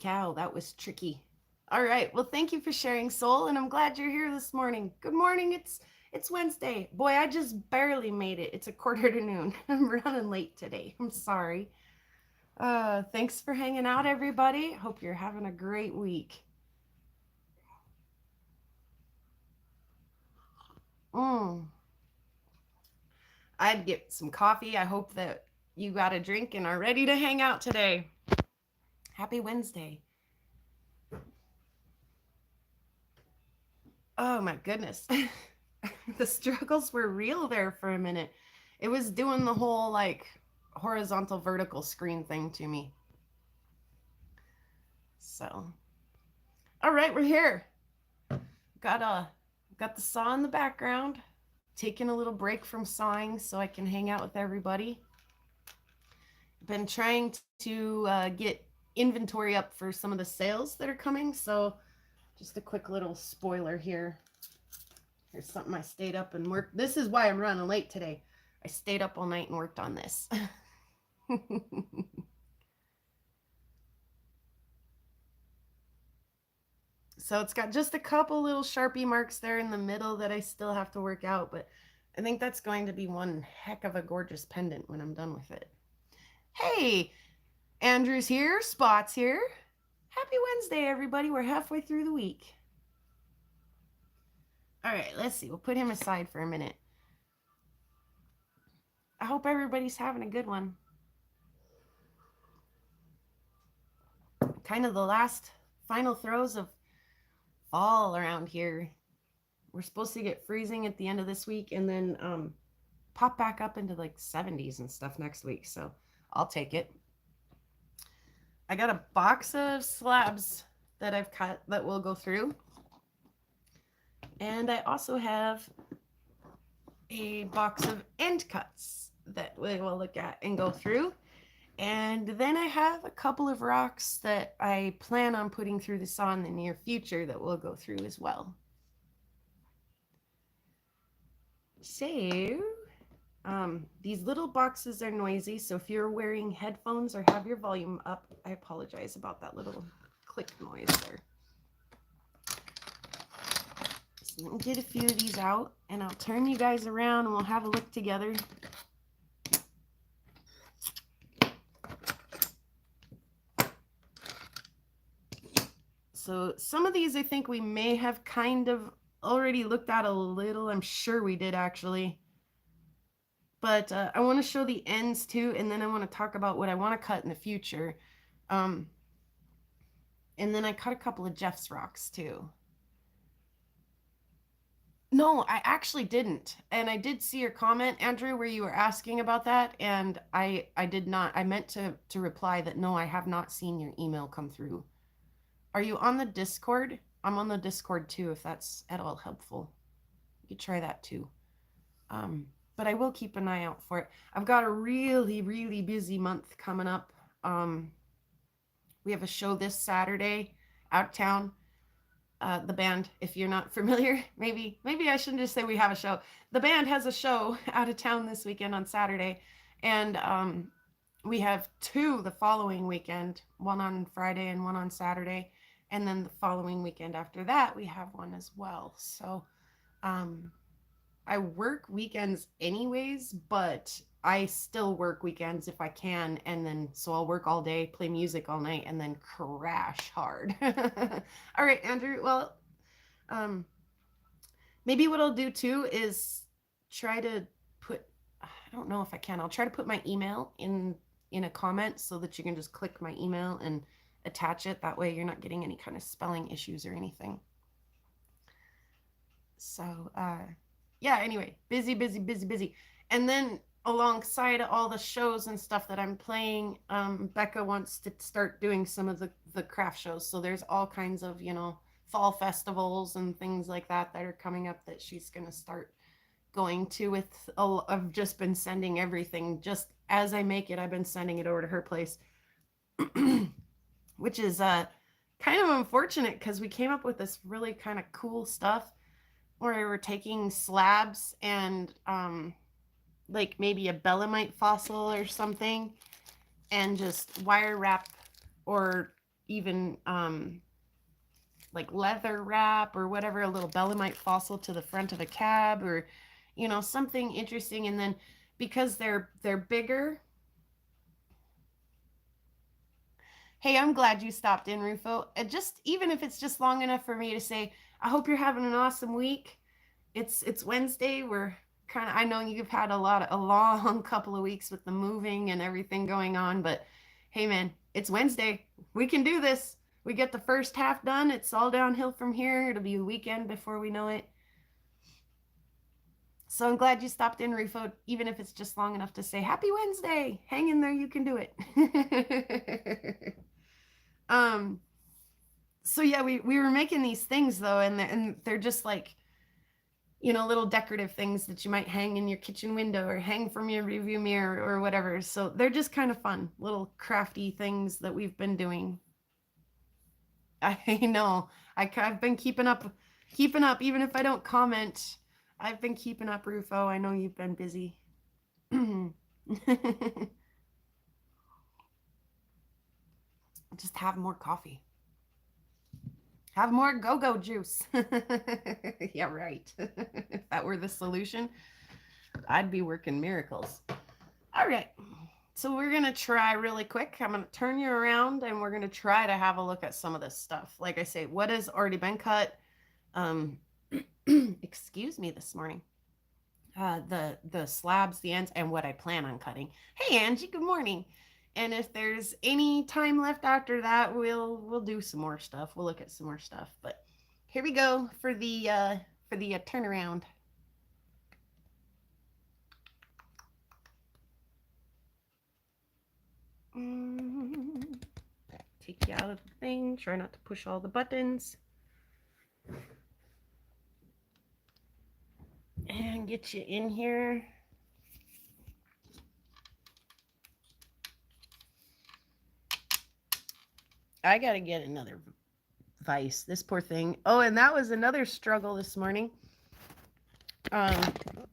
cow, that was tricky. All right. Well, thank you for sharing, Soul, and I'm glad you're here this morning. Good morning. It's Wednesday. Boy, I just barely made it. It's a quarter to noon. I'm running late today. I'm sorry. Thanks for hanging out, everybody. Hope you're having a great week. Mm. I'd get some coffee. I hope that you got a drink and are ready to hang out today. Happy Wednesday. Oh my goodness. The struggles were real there for a minute. It was doing the whole like horizontal vertical screen thing to me. So, all right, we're here. Got got the saw in the background. Taking a little break from sawing so I can hang out with everybody. Been trying to get inventory up for some of the sales that are coming. So, just a quick little spoiler here. Here's something I stayed up and worked. This is why I'm running late today. I stayed up all night and worked on this. So it's got just a couple little Sharpie marks there in the middle that I still have to work out, but I think that's going to be one heck of a gorgeous pendant when I'm done with it. Hey, Andrew's here, Spot's here. Happy Wednesday, everybody. We're halfway through the week. All right, let's see. We'll put him aside for a minute. I hope everybody's having a good one. Kind of the last final throes of fall around here. We're supposed to get freezing at the end of this week and then pop back up into like 70s and stuff next week. So I'll take it. I got a box of slabs that I've cut that we'll go through. And I also have a box of end cuts that we will look at and go through. And then I have a couple of rocks that I plan on putting through the saw in the near future that we'll go through as well. So, these little boxes are noisy, so if you're wearing headphones or have your volume up, I apologize about that little click noise there. So let me get a few of these out, and I'll turn you guys around and we'll have a look together. So some of these I think we may have kind of already looked at a little. I'm sure we did actually. But I want to show the ends too, and then I want to talk about what I want to cut in the future. And then I cut a couple of Jeff's rocks too. No, I actually didn't. And I did see your comment, Andrew, where you were asking about that. And I did not. I meant to reply that no, I have not seen your email come through. Are you on the Discord? I'm on the Discord too, if that's at all helpful. You could try that too. But I will keep an eye out for it. I've got a really, really busy month coming up. We have a show this Saturday out of town. The band, if you're not familiar, maybe I shouldn't just say we have a show. The band has a show out of town this weekend on Saturday, and we have two the following weekend, one on Friday and one on Saturday, and then the following weekend after that we have one as well. So I work weekends anyways, but I still work weekends if I can, and then so I'll work all day, play music all night, and then crash hard. All right, Andrew. Well, maybe what I'll do too is try to put, I don't know if I can, I'll try to put my email in a comment so that you can just click my email and attach it. That way you're not getting any kind of spelling issues or anything. So, yeah, anyway, busy. And then alongside all the shows and stuff that I'm playing, Becca wants to start doing some of the craft shows. So there's all kinds of, fall festivals and things like that are coming up that she's going to start going to with. I've just been sending everything just as I make it. I've been sending it over to her place, which is kind of unfortunate because we came up with this really kind of cool stuff where we were taking slabs and like maybe a belemnite fossil or something and just wire wrap or even like leather wrap or whatever, a little Belemite fossil to the front of a cab, or something interesting. And then because they're bigger. Hey, I'm glad you stopped in, Rufo. Just even if it's just long enough for me to say, I hope you're having an awesome week. It's Wednesday. We're kind of, I know you've had a long couple of weeks with the moving and everything going on, but hey man, it's Wednesday. We can do this. We get the first half done. It's all downhill from here. It'll be a weekend before we know it. So I'm glad you stopped in, Rufo, even if it's just long enough to say happy Wednesday. Hang in there, you can do it. um so yeah, we were making these things though, and they're just like, little decorative things that you might hang in your kitchen window or hang from your review mirror or whatever. So they're just kind of fun, little crafty things that we've been doing. I know. I've been keeping up, even if I don't comment. I've been keeping up, Rufo. I know you've been busy. Just have more coffee. Have more go-go juice. Yeah, right. If that were the solution, I'd be working miracles. All right. So we're going to try really quick. I'm going to turn you around and we're going to try to have a look at some of this stuff. Like I say, what has already been cut? Excuse me this morning. The slabs, the ends, and what I plan on cutting. Hey, Angie, good morning. And if there's any time left after that, we'll do some more stuff. We'll look at some more stuff. But here we go for the turnaround. Take you out of the thing. Try not to push all the buttons. And get you in here. I gotta get another vise. This poor thing. Oh, and that was another struggle this morning.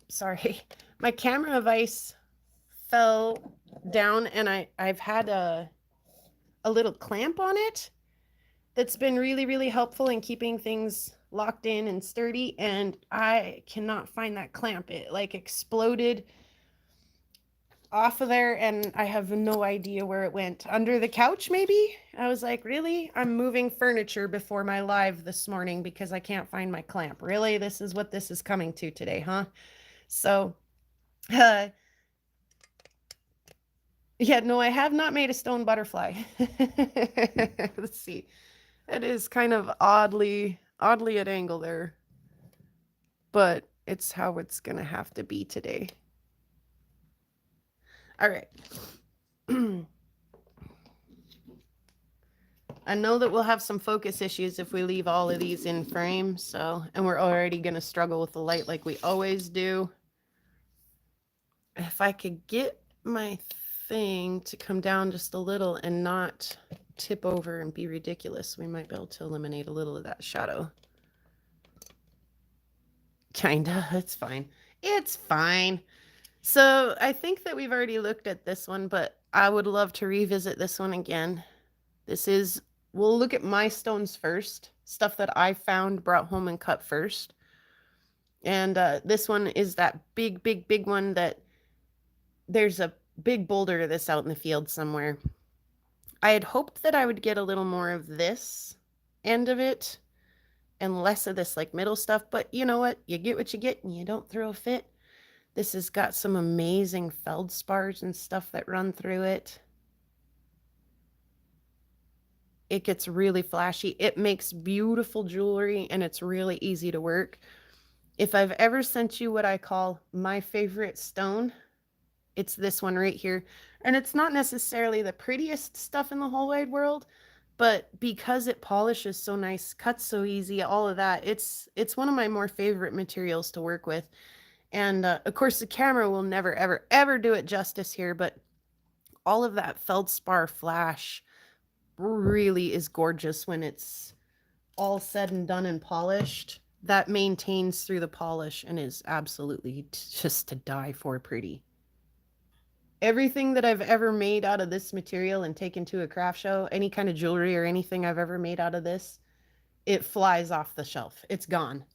Sorry. My camera vise fell down, and I've had a little clamp on it that's been really, really helpful in keeping things locked in and sturdy, and I cannot find that clamp. It like exploded off of there, and I have no idea where it went. Under the couch, maybe? I was like, really? I'm moving furniture before my live this morning because I can't find my clamp. Really? This is what this is coming to today, huh? So, yeah, no, I have not made a stone butterfly. Let's see. It is kind of oddly at angle there, but it's how it's gonna have to be today. All right. I know that we'll have some focus issues if we leave all of these in frame, so, and we're already gonna struggle with the light like we always do. If I could get my thing to come down just a little and not tip over and be ridiculous, we might be able to eliminate a little of that shadow. Kinda. It's fine. It's fine. So I think that we've already looked at this one, but I would love to revisit this one again. This is, we'll look at my stones first, stuff that I found, brought home, and cut first. And this one is that big one that there's a big boulder of this out in the field somewhere. I had hoped that I would get a little more of this end of it and less of this like middle stuff, but you know what? You get what you get and you don't throw a fit. This has got some amazing feldspars and stuff that run through it. It gets really flashy. It makes beautiful jewelry and it's really easy to work. If I've ever sent you what I call my favorite stone, it's this one right here. And it's not necessarily the prettiest stuff in the whole wide world, but because it polishes so nice, cuts so easy, all of that, it's one of my more favorite materials to work with. And of course, the camera will never, ever do it justice here, but all of that feldspar flash really is gorgeous when it's all said and done and polished. That maintains through the polish and is absolutely just to die for pretty. Everything that I've ever made out of this material and taken to a craft show, any kind of jewelry or anything I've ever made out of this, it flies off the shelf. It's gone.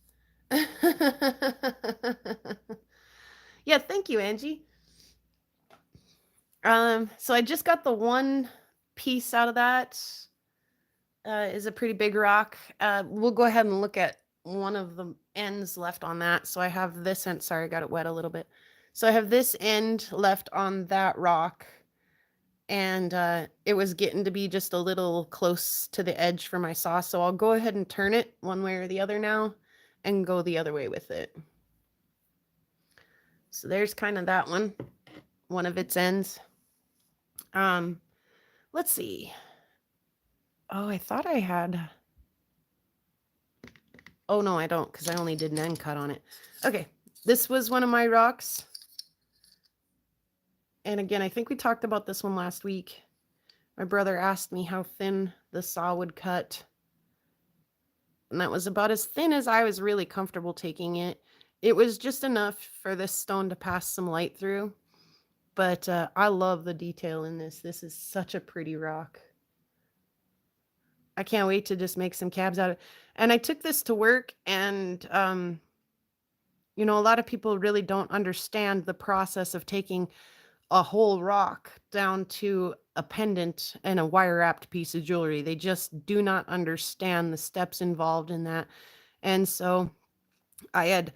Yeah, thank you, Angie. So I just got the one piece out of that. Is a pretty big rock. We'll go ahead and look at one of the ends left on that. So I have this end. Sorry, I got it wet a little bit. So I have this end left on that rock. And it was getting to be just a little close to the edge for my saw. So I'll go ahead and turn it one way or the other now and go the other way with it. So there's kind of that one of its ends. Let's see. Oh, I thought I had. Oh, no, I don't, because I only did an end cut on it. Okay, this was one of my rocks. And again, I think we talked about this one last week. My brother asked me how thin the saw would cut. And that was about as thin as I was really comfortable taking it. It was just enough for this stone to pass some light through. But I love the detail in this. This is such a pretty rock. I can't wait to just make some cabs out of it. And I took this to work, and you know, a lot of people really don't understand the process of taking a whole rock down to a pendant and a wire wrapped piece of jewelry. They just do not understand the steps involved in that. And so I had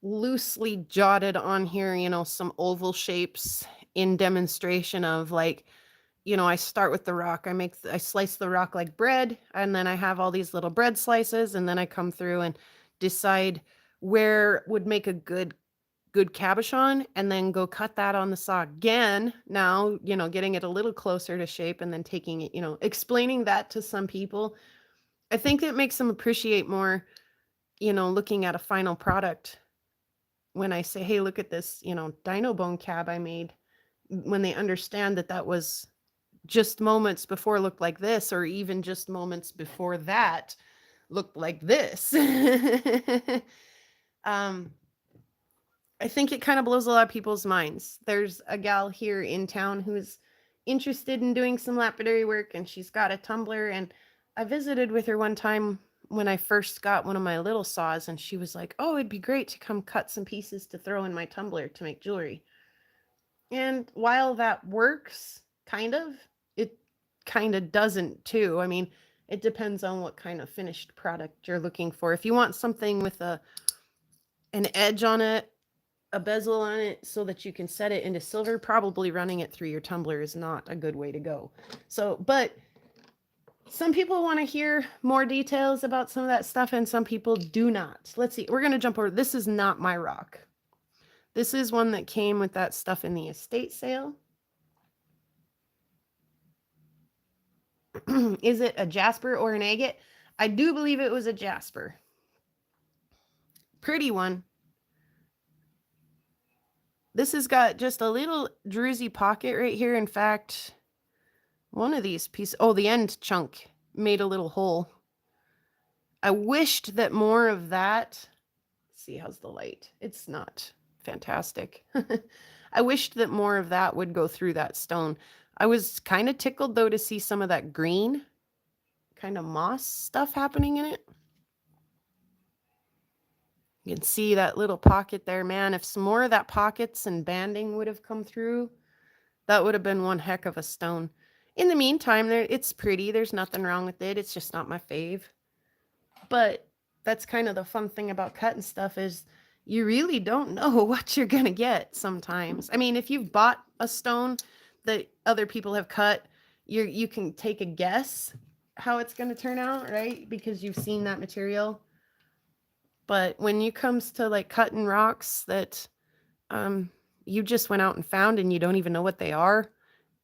loosely jotted on here, you know, some oval shapes in demonstration of, like, you know, I start with the rock. I slice the rock like bread, and then I have all these little bread slices, and then I come through and decide where would make a good cabochon, and then go cut that on the saw again. Now, you know, getting it a little closer to shape, and then taking it, you know, explaining that to some people. I think it makes them appreciate more, you know, looking at a final product. When I say, hey, look at this, you know, dino bone cab I made, when they understand that that was just moments before looked like this, or even just moments before that looked like this. I think it kind of blows a lot of people's minds. There's a gal here in town who's interested in doing some lapidary work, and she's got a tumbler, and I visited with her one time when I first got one of my little saws, and she was like, oh, it'd be great to come cut some pieces to throw in my tumbler to make jewelry. And while that works, it kind of doesn't too. I mean, it depends on what kind of finished product you're looking for. If you want something with an edge on it, a bezel on it, so that you can set it into silver, probably running it through your tumbler is not a good way to go. So, but some people want to hear more details about some of that stuff, and some people do not. Let's see. We're going to jump over. This is not my rock. This is one that came with that stuff in the estate sale. Is it a jasper or an agate? I do believe it was a jasper. Pretty one. This has got just a little druzy pocket right here. In fact, one of these pieces, oh, the end chunk made a little hole. I wished that more of that, let's see, how's the light? It's not fantastic. I wished that more of that would go through that stone. I was kind of tickled, though, to see some of that green kind of moss stuff happening in it. You can see that little pocket there, man. If some more of that pockets and banding would have come through, that would have been one heck of a stone. In the meantime, it's pretty. There's nothing wrong with it. It's just not my fave. But that's kind of the fun thing about cutting stuff, is you really don't know what you're going to get sometimes. I mean, if you've bought a stone that other people have cut, you can take a guess how it's going to turn out, right? Because you've seen that material. But when it comes to like cutting rocks that you just went out and found, and you don't even know what they are,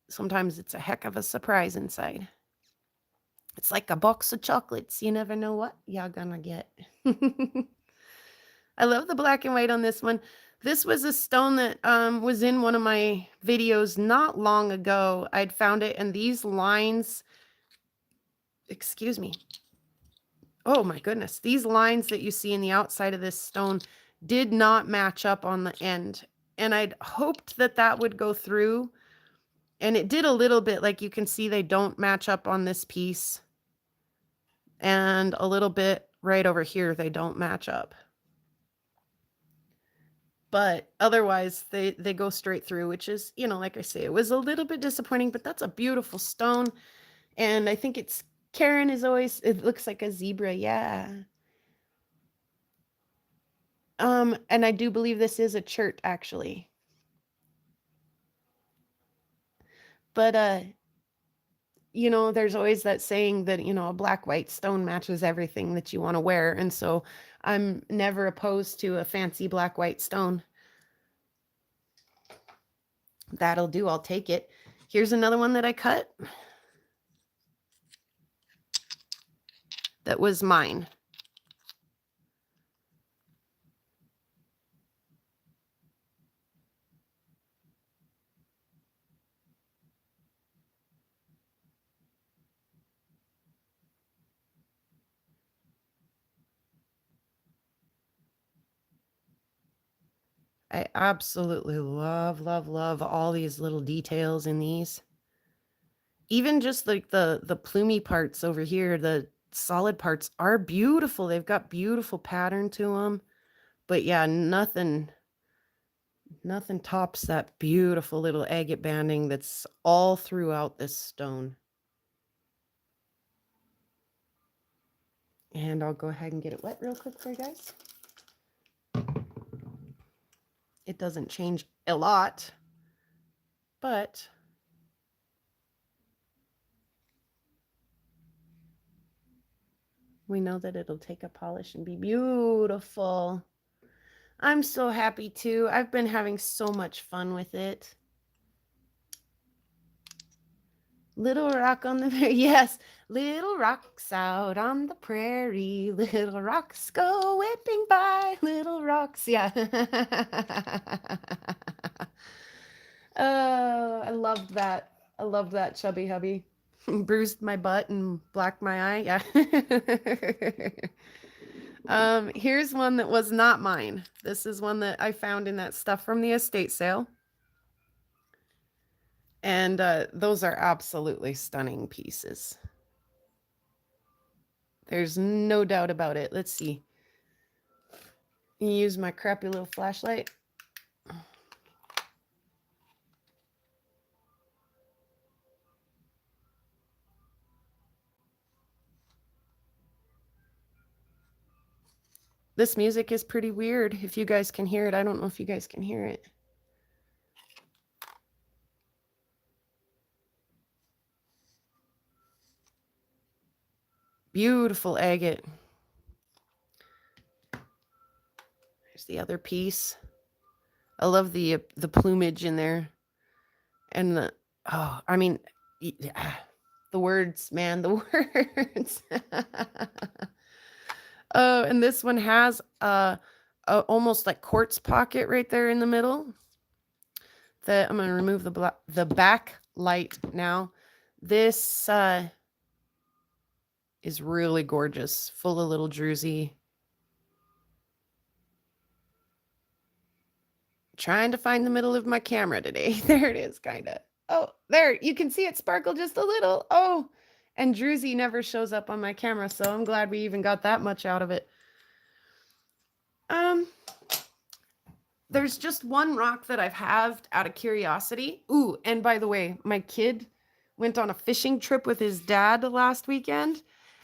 sometimes it's a heck of a surprise inside. It's like a box of chocolates. You never know what you're gonna get. I love the black and white on this one. This was a stone that was in one of my videos not long ago. I'd found it, and these lines, excuse me. Oh my goodness. These lines that you see in the outside of this stone did not match up on the end. And I'd hoped that that would go through, And it did a little bit, like you can see they don't match up on this piece. And a little bit right over here, they don't match up. But otherwise, they go straight through, which is, you know, like I say, it was a little bit disappointing, but that's a beautiful stone. And I think it's, Karen is always, it looks like a zebra, yeah. And I do believe this is a chert, actually. But, you know, there's always that saying that, you know, a black white stone matches everything that you want to wear. And so I'm never opposed to a fancy black white stone. That'll do. I'll take it. Here's another one that I cut. That was mine. I absolutely love, love, love all these little details in these. Even just like the plumy parts over here, the solid parts are beautiful. They've got beautiful pattern to them. But yeah, nothing tops that beautiful little agate banding that's all throughout this stone. And I'll go ahead and get it wet real quick for you guys. It doesn't change a lot, but we know that it'll take a polish and be beautiful. I'm so happy too. I've been having so much fun with it. Little rock on the yes, little rocks out on the prairie, little rocks go whipping by, little rocks, yeah. Oh, I loved that. I loved that, chubby hubby. Bruised my butt and blacked my eye, yeah. Here's one that was not mine. This is one that I found in that stuff from the estate sale. And those are absolutely stunning pieces. There's no doubt about it. Let's see. Use my crappy little flashlight. This music is pretty weird. If you guys can hear it, I don't know if you guys can hear it. Beautiful agate. There's the other piece. I love the plumage in there. And the, oh, I mean, the words, man, the words. Oh, and this one has a almost like quartz pocket right there in the middle. That I'm going to remove the back light now. This is really gorgeous, full of little druzy. Trying to find the middle of my camera today. There it is, kind of. Oh, there, you can see it sparkle just a little. Oh, and druzy never shows up on my camera, so I'm glad we even got that much out of it. There's just one rock that I've halved out of curiosity. Ooh, and by the way, my kid went on a fishing trip with his dad last weekend,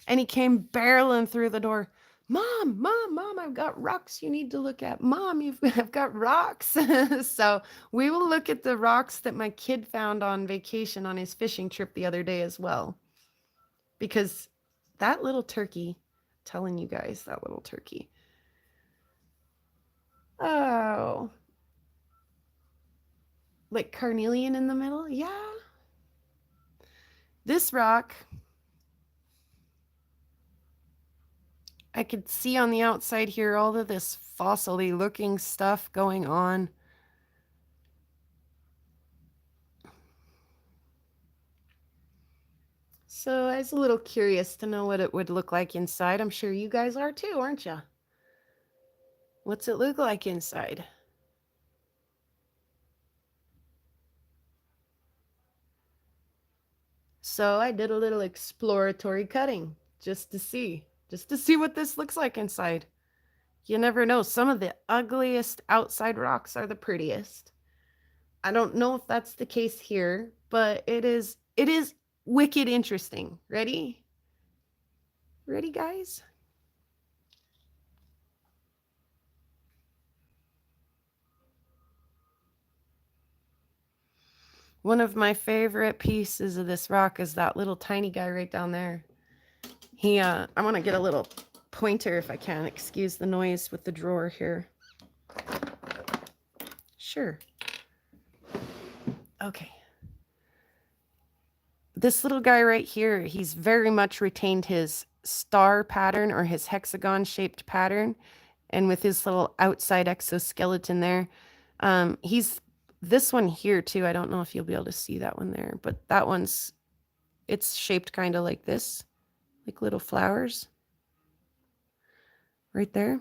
and he came barreling through the door. Mom, I've got rocks you need to look at. Mom, I've got rocks. So we will look at the rocks that my kid found on vacation on his fishing trip the other day as well. Because that little turkey, telling you guys, that little turkey. Oh. Like carnelian in the middle? Yeah. This rock, I could see on the outside here all of this fossil-y looking stuff going on. So I was a little curious to know what it would look like inside. I'm sure you guys are too, aren't you? What's it look like inside? So I did a little exploratory cutting just to see what this looks like inside. You never know. Some of the ugliest outside rocks are the prettiest. I don't know if that's the case here, but it is wicked interesting. Ready? Ready, guys? One of my favorite pieces of this rock is that little tiny guy right down there. I want to get a little pointer if I can. Excuse the noise with the drawer here. Sure. Okay. This little guy right here, he's very much retained his star pattern or his hexagon shaped pattern. And with his little outside exoskeleton there, he's this one here too. I don't know if you'll be able to see that one there, but that one's, it's shaped kind of like this, like little flowers right there.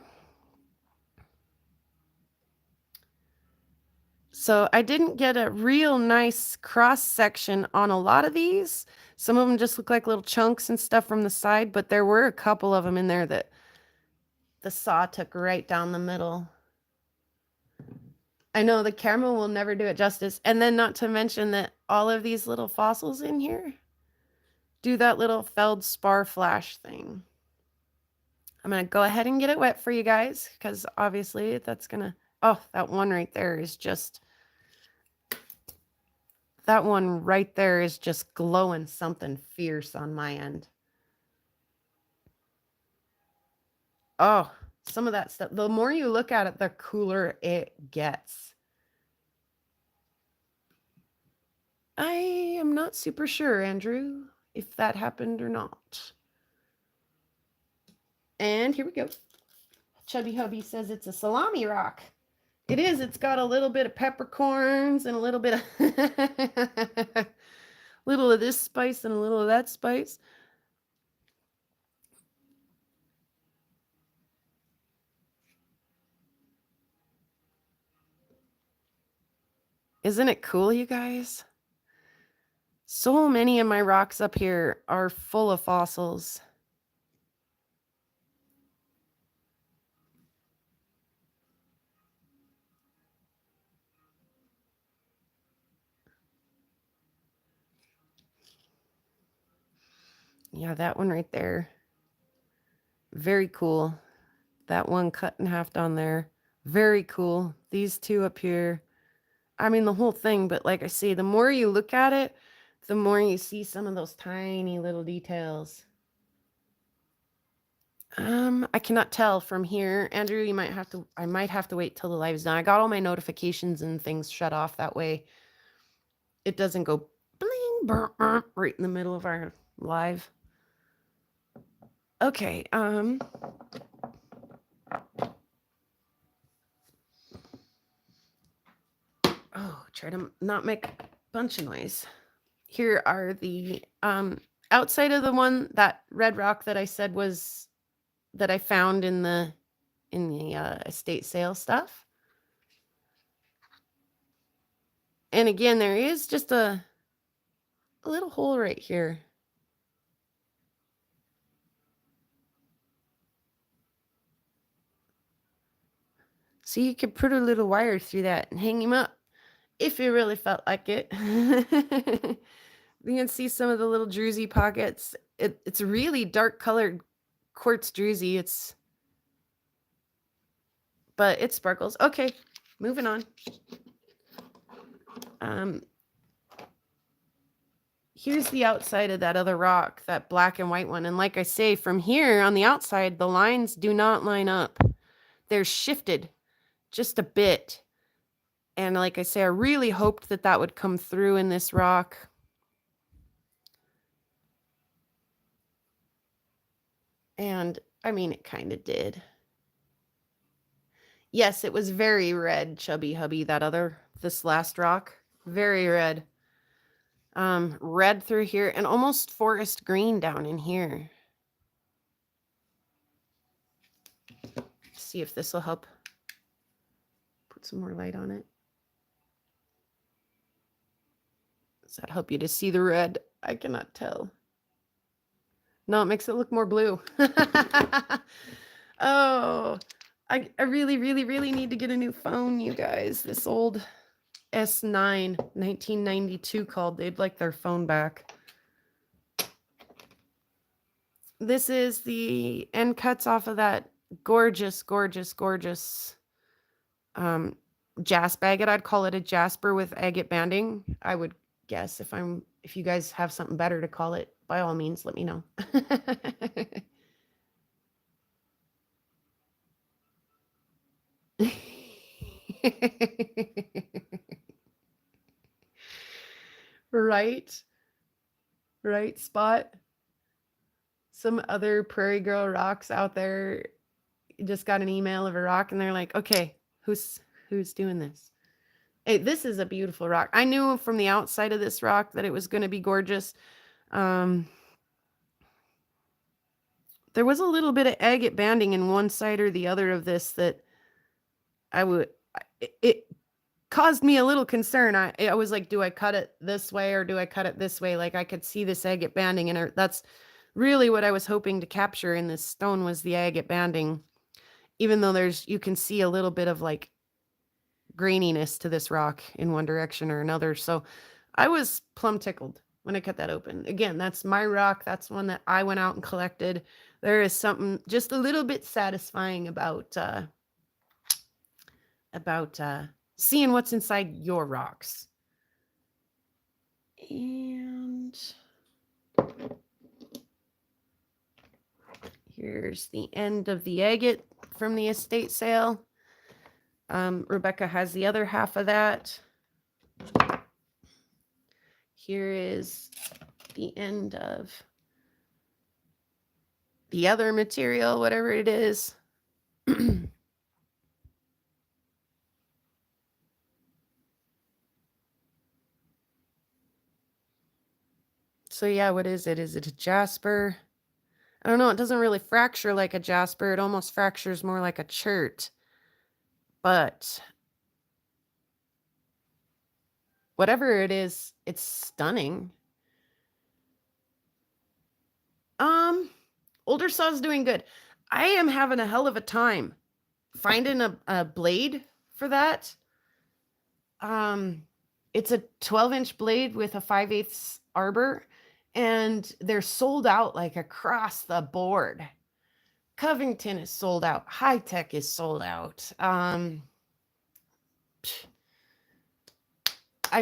So I didn't get a real nice cross section on a lot of these. Some of them just look like little chunks and stuff from the side, but there were a couple of them in there that the saw took right down the middle. I know the camera will never do it justice. And then not to mention that all of these little fossils in here do that little feldspar flash thing. I'm going to go ahead and get it wet for you guys because obviously that's going to, oh, that one right there is just, that one right there is just glowing something fierce on my end. Oh, some of that stuff, the more you look at it, the cooler it gets. I am not super sure, Andrew, if that happened or not. And here we go. Chubby Hubby says it's a salami rock. It is. It's got a little bit of peppercorns and a little bit of little of this spice and a little of that spice. Isn't it cool, you guys? So many of my rocks up here are full of fossils. Yeah, that one right there. Very cool. That one cut in half down there. Very cool. These two up here. I mean, the whole thing, but like I say, the more you look at it, the more you see some of those tiny little details. I cannot tell from here. Andrew, I might have to wait till the live's done. I got all my notifications and things shut off. That way it doesn't go bling, burr, right in the middle of our live. Okay. Oh, try to not make a bunch of noise. Here are the, outside of the one, that red rock that I said was, that I found in the estate sale stuff. And again, there is just a little hole right here. So you could put a little wire through that and hang him up if you really felt like it. You can see some of the little druzy pockets. It's a really dark colored quartz druzy. But it sparkles. Okay, moving on. Here's the outside of that other rock, that black and white one. And like I say, from here on the outside, the lines do not line up. They're shifted just a bit. And like I say, I really hoped that that would come through in this rock. And I mean, it kind of did. Yes, it was very red, Chubby Hubby, this last rock. Very red. Red through here and almost forest green down in here. See if this will help put some more light on it. Does that help you to see the red? I cannot tell. No, it makes it look more blue. Oh, I really, really, really need to get a new phone, you guys. This old S9 1992 called. They'd like their phone back. This is the end cuts off of that gorgeous, gorgeous, gorgeous jasper agate. I'd call it a jasper with agate banding. I would guess if you guys have something better to call it, by all means, let me know. Right? Right spot. Some other prairie girl rocks out there just got an email of a rock and they're like, okay, who's doing this? Hey, this is a beautiful rock. I knew from the outside of this rock that it was going to be gorgeous. There was a little bit of agate banding in one side or the other of this that it caused me a little concern. I was like, do I cut it this way or do I cut it this way? Like I could see this agate banding, and that's really what I was hoping to capture in this stone was the agate banding. Even though you can see a little bit of like graininess to this rock in one direction or another. So I was plumb tickled when I cut that open. Again, that's my rock. That's one that I went out and collected. There is something just a little bit satisfying about seeing what's inside your rocks. And here's the end of the agate from the estate sale. Rebecca has the other half of that. Here is the end of the other material, whatever it is. So yeah, what is it? Is it a jasper? I don't know. It doesn't really fracture like a jasper. It almost fractures more like a chert. But whatever it is, it's stunning. Older saw's doing good. I am having a hell of a time finding a blade for that. It's a 12-inch blade with a 5/8 arbor, and they're sold out like across the board. Covington is sold out. High Tech is sold out. I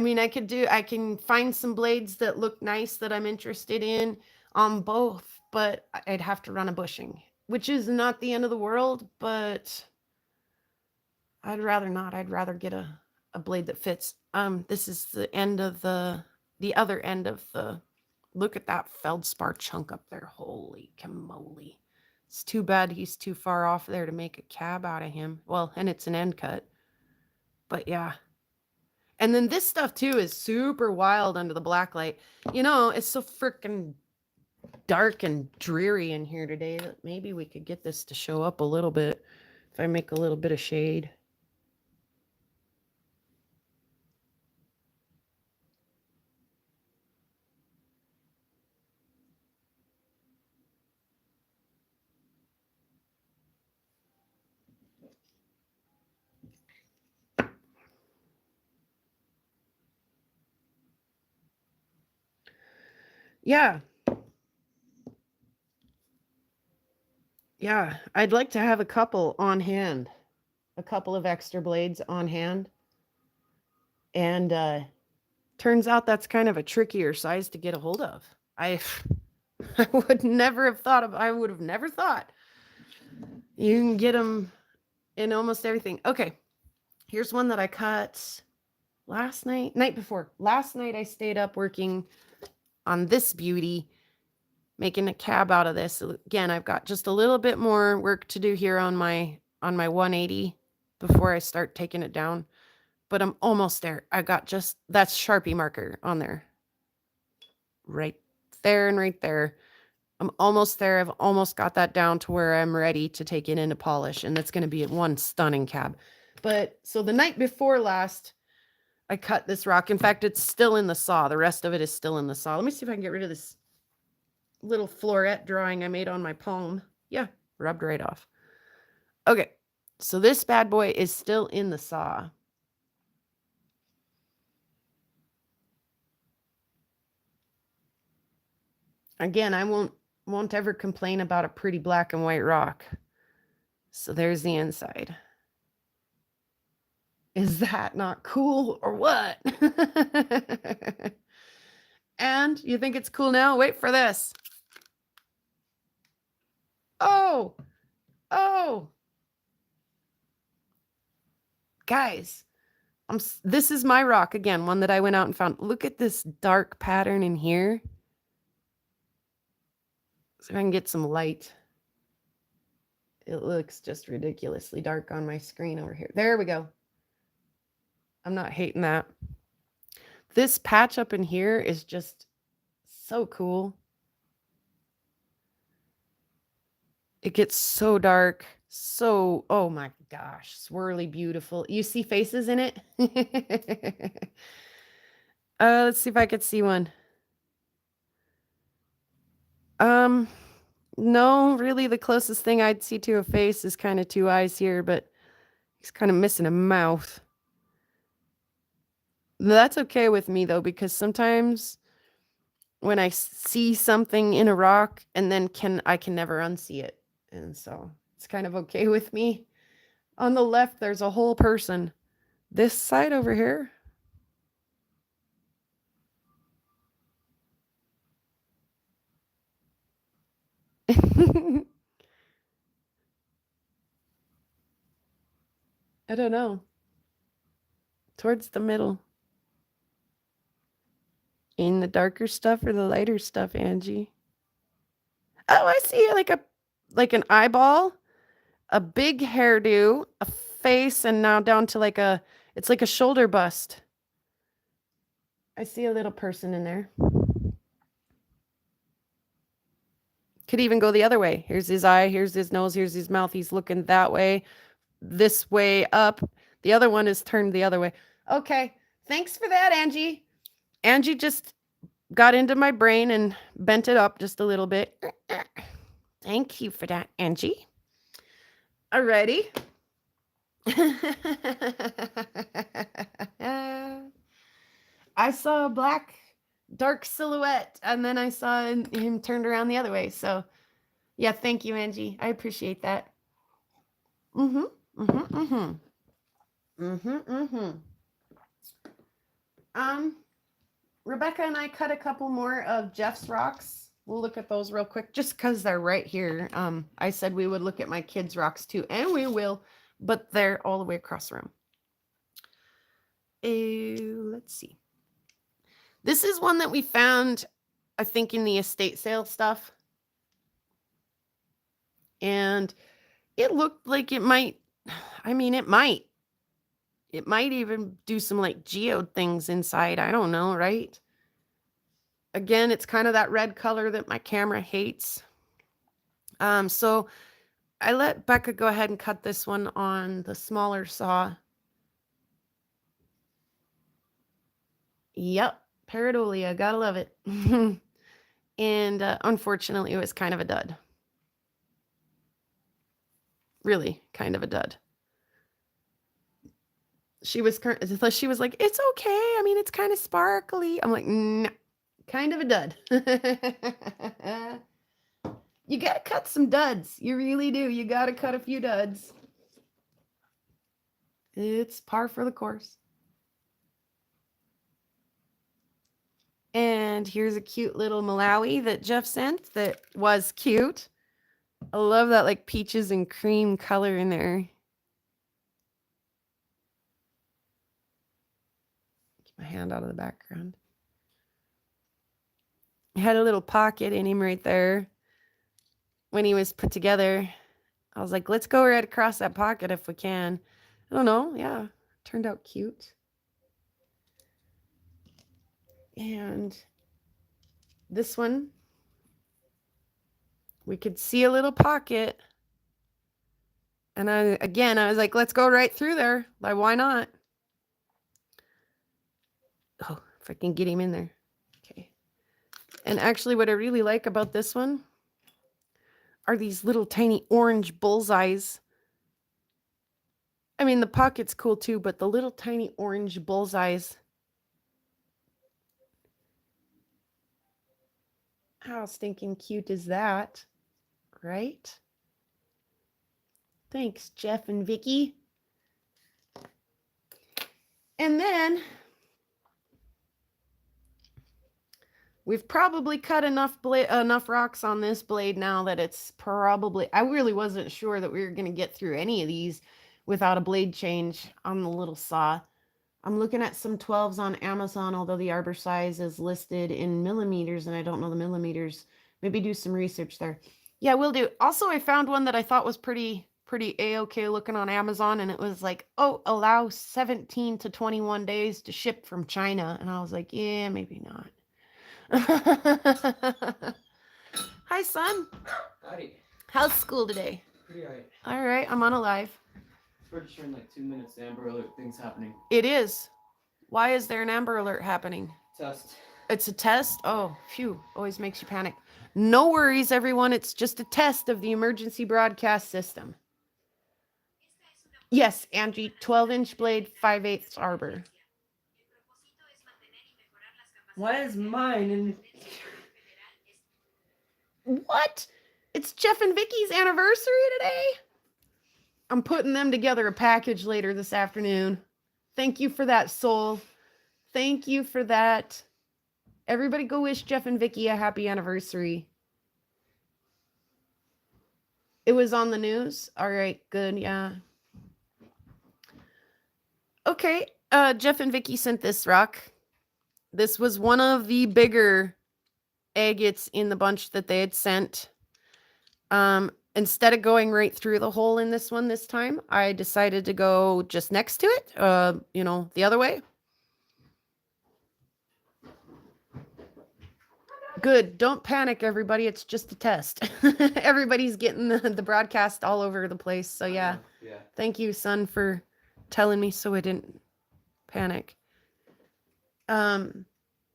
mean, I can find some blades that look nice that I'm interested in on both, but I'd have to run a bushing, which is not the end of the world, but I'd rather not. I'd rather get a blade that fits. This is the end of the other end of the, look at that feldspar chunk up there. Holy camoly. It's too bad he's too far off there to make a cab out of him. Well, and it's an end cut. But yeah. And then this stuff too is super wild under the black light. You know, it's so freaking dark and dreary in here today that maybe we could get this to show up a little bit if I make a little bit of shade. Yeah. Yeah, I'd like to have a couple on hand, a couple of extra blades on hand. And turns out that's kind of a trickier size to get a hold of. I would never have thought of, I would have never thought you can get them in almost everything. Okay, here's one that I cut night before. Last night I stayed up working on this beauty, making a cab out of this. Again, I've got just a little bit more work to do here on my 180 before I start taking it down, but I'm almost there. I got just, that's Sharpie marker on there. Right there and right there. I'm almost there. I've almost got that down to where I'm ready to take it into polish, and that's going to be one stunning cab. But so the night before last, I cut this rock. In fact, it's still in the saw. The rest of it is still in the saw. Let me see if I can get rid of this little floret drawing I made on my palm. Yeah, rubbed right off. Okay, so this bad boy is still in the saw. Again, I won't ever complain about a pretty black and white rock. So there's the inside. Is that not cool or what? And you think it's cool now? Wait for this. Oh, guys, this is my rock again, one that I went out and found. Look at this dark pattern in here. So if I can get some light. It looks just ridiculously dark on my screen over here. There we go. I'm not hating that. This patch up in here is just so cool. It gets so dark. So, oh my gosh, swirly beautiful. You see faces in it? Let's see if I could see one. No, really the closest thing I'd see to a face is kind of two eyes here, but he's kind of missing a mouth. That's okay with me though, because sometimes when I see something in a rock and then I can never unsee it. And so it's kind of okay with me. On the left, there's a whole person. This side over here. I don't know. Towards the middle. In the darker stuff or the lighter stuff, Angie? Oh, I see like an eyeball, a big hairdo, a face, and now down to it's like a shoulder bust. I see a little person in there. Could even go the other way. Here's his eye, here's his nose, here's his mouth. He's looking that way, this way up. The other one is turned the other way. Okay, thanks for that, Angie. Angie just got into my brain and bent it up just a little bit. Thank you for that, Angie. Alrighty. I saw a black dark silhouette and then I saw him turned around the other way. So yeah, thank you, Angie. I appreciate that. Rebecca and I cut a couple more of Jeff's rocks. We'll look at those real quick just because they're right here. I said we would look at my kids' rocks too, and we will, but they're all the way across the room. Let's see. This is one that we found, I think, in the estate sale stuff. And it looked like it might, it might even do some like geode things inside. I don't know, right? Again, it's kind of that red color that my camera hates. So I let Becca go ahead and cut this one on the smaller saw. Yep, pareidolia, gotta love it. And unfortunately, it was kind of a dud. Really, kind of a dud. She was like, it's okay. It's kind of sparkly. I'm like, no, kind of a dud. You gotta cut some duds. You really do. You gotta cut a few duds. It's par for the course. And here's a cute little Malawi that Jeff sent that was cute. I love that like peaches and cream color in there. Get my hand out of the background. It had a little pocket in him right there. When he was put together, I was like, let's go right across that pocket if we can. I don't know. Yeah, turned out cute. And this one, we could see a little pocket. And I was like, let's go right through there. Like, why not? Oh, if I can get him in there. Okay. And actually, what I really like about this one are these little tiny orange bullseyes. I mean, the pocket's cool too, but the little tiny orange bullseyes. How stinking cute is that? Right? Thanks, Jeff and Vicky. And then we've probably cut enough rocks on this blade now that it's probably, I really wasn't sure that we were going to get through any of these without a blade change on the little saw. I'm looking at some 12s on Amazon, although the arbor size is listed in millimeters and I don't know the millimeters. Maybe do some research there. Yeah, will do. Also, I found one that I thought was pretty A-okay looking on Amazon, and it was like, oh, allow 17 to 21 days to ship from China. And I was like, yeah, maybe not. Hi, son. Howdy. How's school today? Pretty alright. All right, I'm on a live. Pretty sure in like 2 minutes the Amber Alert thing's happening. It is. Why is there an Amber Alert happening? Test. It's a test? Oh, phew. Always makes you panic. No worries, everyone. It's just a test of the emergency broadcast system. Yes, Angie, 12-inch blade, 5/8 arbor. Why is mine in... What? It's Jeff and Vicky's anniversary today? I'm putting them together a package later this afternoon. Thank you for that, Soul. Thank you for that. Everybody go wish Jeff and Vicky a happy anniversary. It was on the news? All right, good, yeah. Okay, Jeff and Vicky sent this rock. This was one of the bigger agates in the bunch that they had sent. Instead of going right through the hole in this one this time, I decided to go just next to it, the other way. Good. Don't panic, everybody. It's just a test. Everybody's getting the broadcast all over the place. So, yeah. Yeah. Thank you, son, for telling me so I didn't panic. It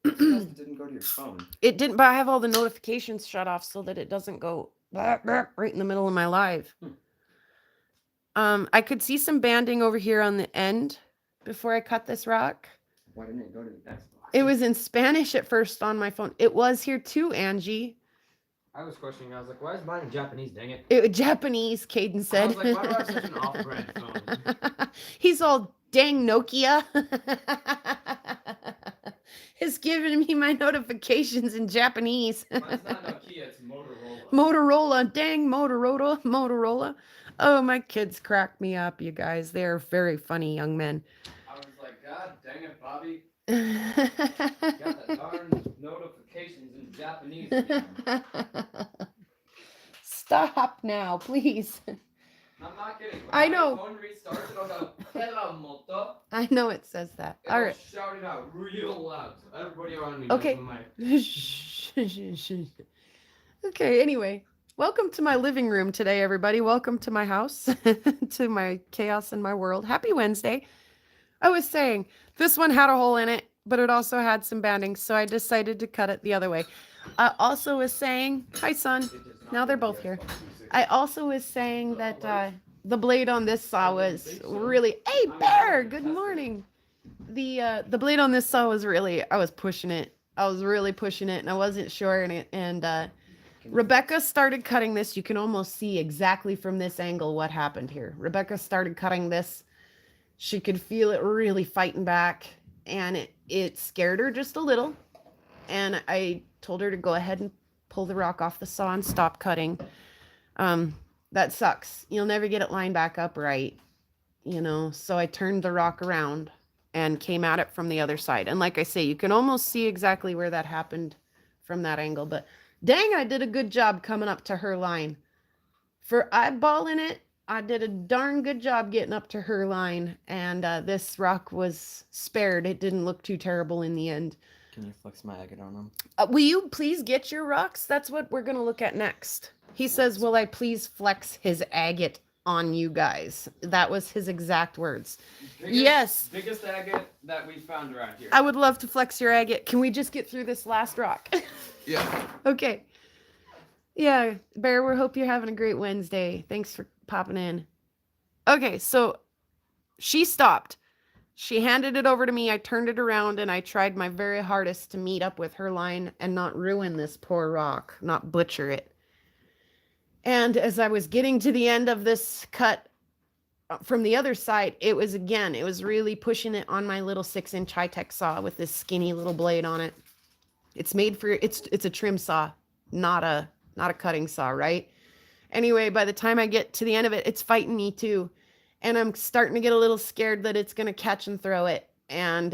didn't go to your phone. It didn't, but I have all the notifications shut off so that it doesn't go right in the middle of my live. I could see some banding over here on the end before I cut this rock. Why didn't it go to the text box? It was in Spanish at first on my phone. It was here too, Angie. I was questioning. I was like, why is mine in Japanese? Dang it. It was Japanese, Caden said. I was like, why do I have such an off-brand phone? He's all, dang Nokia. It's giving me my notifications in Japanese. Mine's not Nokia, it's Motorola. Motorola, dang Motorola. Oh, my kids crack me up, you guys. They're very funny young men. I was like, God dang it, Bobby. Got the darn notifications in Japanese again. Stop now, please. I'm not kidding. When I know. My phone restarts, it'll go, hello, moto. I know it says that. It'll All right. shout it out real loud. So everybody around me Okay. knows Okay, anyway. Welcome to my living room today, everybody. Welcome to my house, to my chaos in my world. Happy Wednesday. I was saying, this one had a hole in it, but it also had some banding, so I decided to cut it the other way. I also was saying, hi, son. Now they're both here. I also was saying that the blade on this saw was really... Hey, Bear! Good morning. The blade on this saw was really... I was pushing it. I was really pushing it, and I wasn't sure. And Rebecca started cutting this. You can almost see exactly from this angle what happened here. Rebecca started cutting this. She could feel it really fighting back, and it scared her just a little. And I told her to go ahead and pull the rock off the saw and stop cutting. That sucks. You'll never get it lined back up right, So I turned the rock around and came at it from the other side. And like I say, you can almost see exactly where that happened from that angle. But dang, I did a good job coming up to her line. For eyeballing it, I did a darn good job getting up to her line, and this rock was spared. It didn't look too terrible in the end. Can you flex my agate on them? Will you please get your rocks? That's what we're going to look at next. He says, will I please flex his agate on you guys. That was his exact words. Biggest, Yes. Biggest agate that we found around here. I would love to flex your agate. Can we just get through this last rock? Yeah. Okay. Yeah, Bear, we hope you're having a great Wednesday. Thanks for popping in. Okay, so she stopped. She handed it over to me. I turned it around and I tried my very hardest to meet up with her line and not ruin this poor rock, not butcher it. And as I was getting to the end of this cut from the other side, it was really pushing it on my little 6-inch high-tech saw with this skinny little blade on it. It's made for, it's a trim saw, not a cutting saw, right? Anyway, by the time I get to the end of it, it's fighting me too. And I'm starting to get a little scared that it's going to catch and throw it. And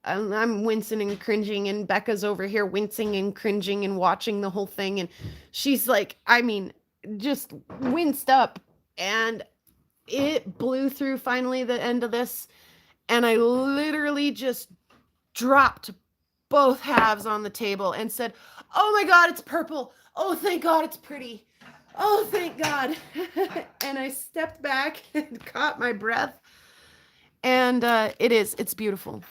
I'm wincing and cringing, and Becca's over here wincing and cringing and watching the whole thing. And she's like, I mean, just winced up. And it blew through finally the end of this. And I literally just dropped both halves on the table and said, oh my God, it's purple. Oh, thank God it's pretty. Oh, thank God. And I stepped back and caught my breath. And it's beautiful.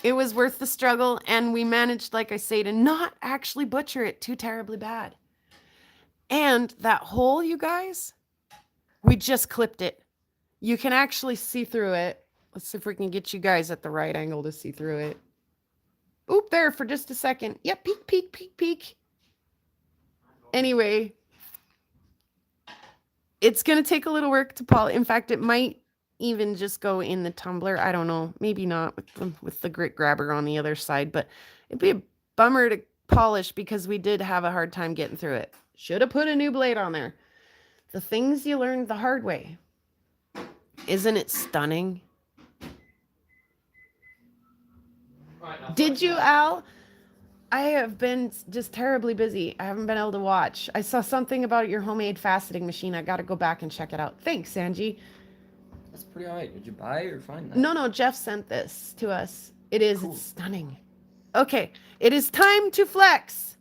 It was worth the struggle. And we managed, like I say, to not actually butcher it too terribly bad. And that hole, you guys, we just clipped it. You can actually see through it. Let's see if we can get you guys at the right angle to see through it. Oop, there for just a second. Yep, peek, peek, peek, peek. Anyway, it's going to take a little work to polish. In fact, it might even just go in the tumbler. I don't know. Maybe not with the grit grabber on the other side, but it'd be a bummer to polish because we did have a hard time getting through it. Should have put a new blade on there. The things you learned the hard way. Isn't it stunning? Did you, Al? I have been just terribly busy. I haven't been able to watch. I saw something about your homemade faceting machine. I got to go back and check it out. Thanks, Angie. That's pretty alright. Did you buy it or find that? No, Jeff sent this to us. It is. Cool. It's stunning. Okay, it is time to flex.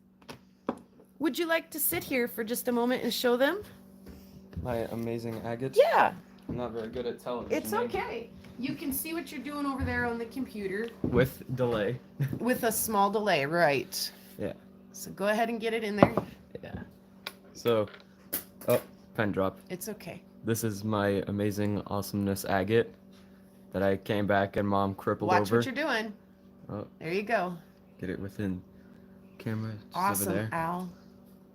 Would you like to sit here for just a moment and show them? My amazing agates? Yeah. I'm not very good at television. It's okay. You can see what you're doing over there on the computer. With delay. With a small delay, right. Yeah. So go ahead and get it in there. Yeah. So, oh, pen drop. It's okay. This is my amazing awesomeness agate that I came back and Mom crippled Watch over. what you're doing. Oh, There you go. get it within camera. Just Awesome, over there. Al.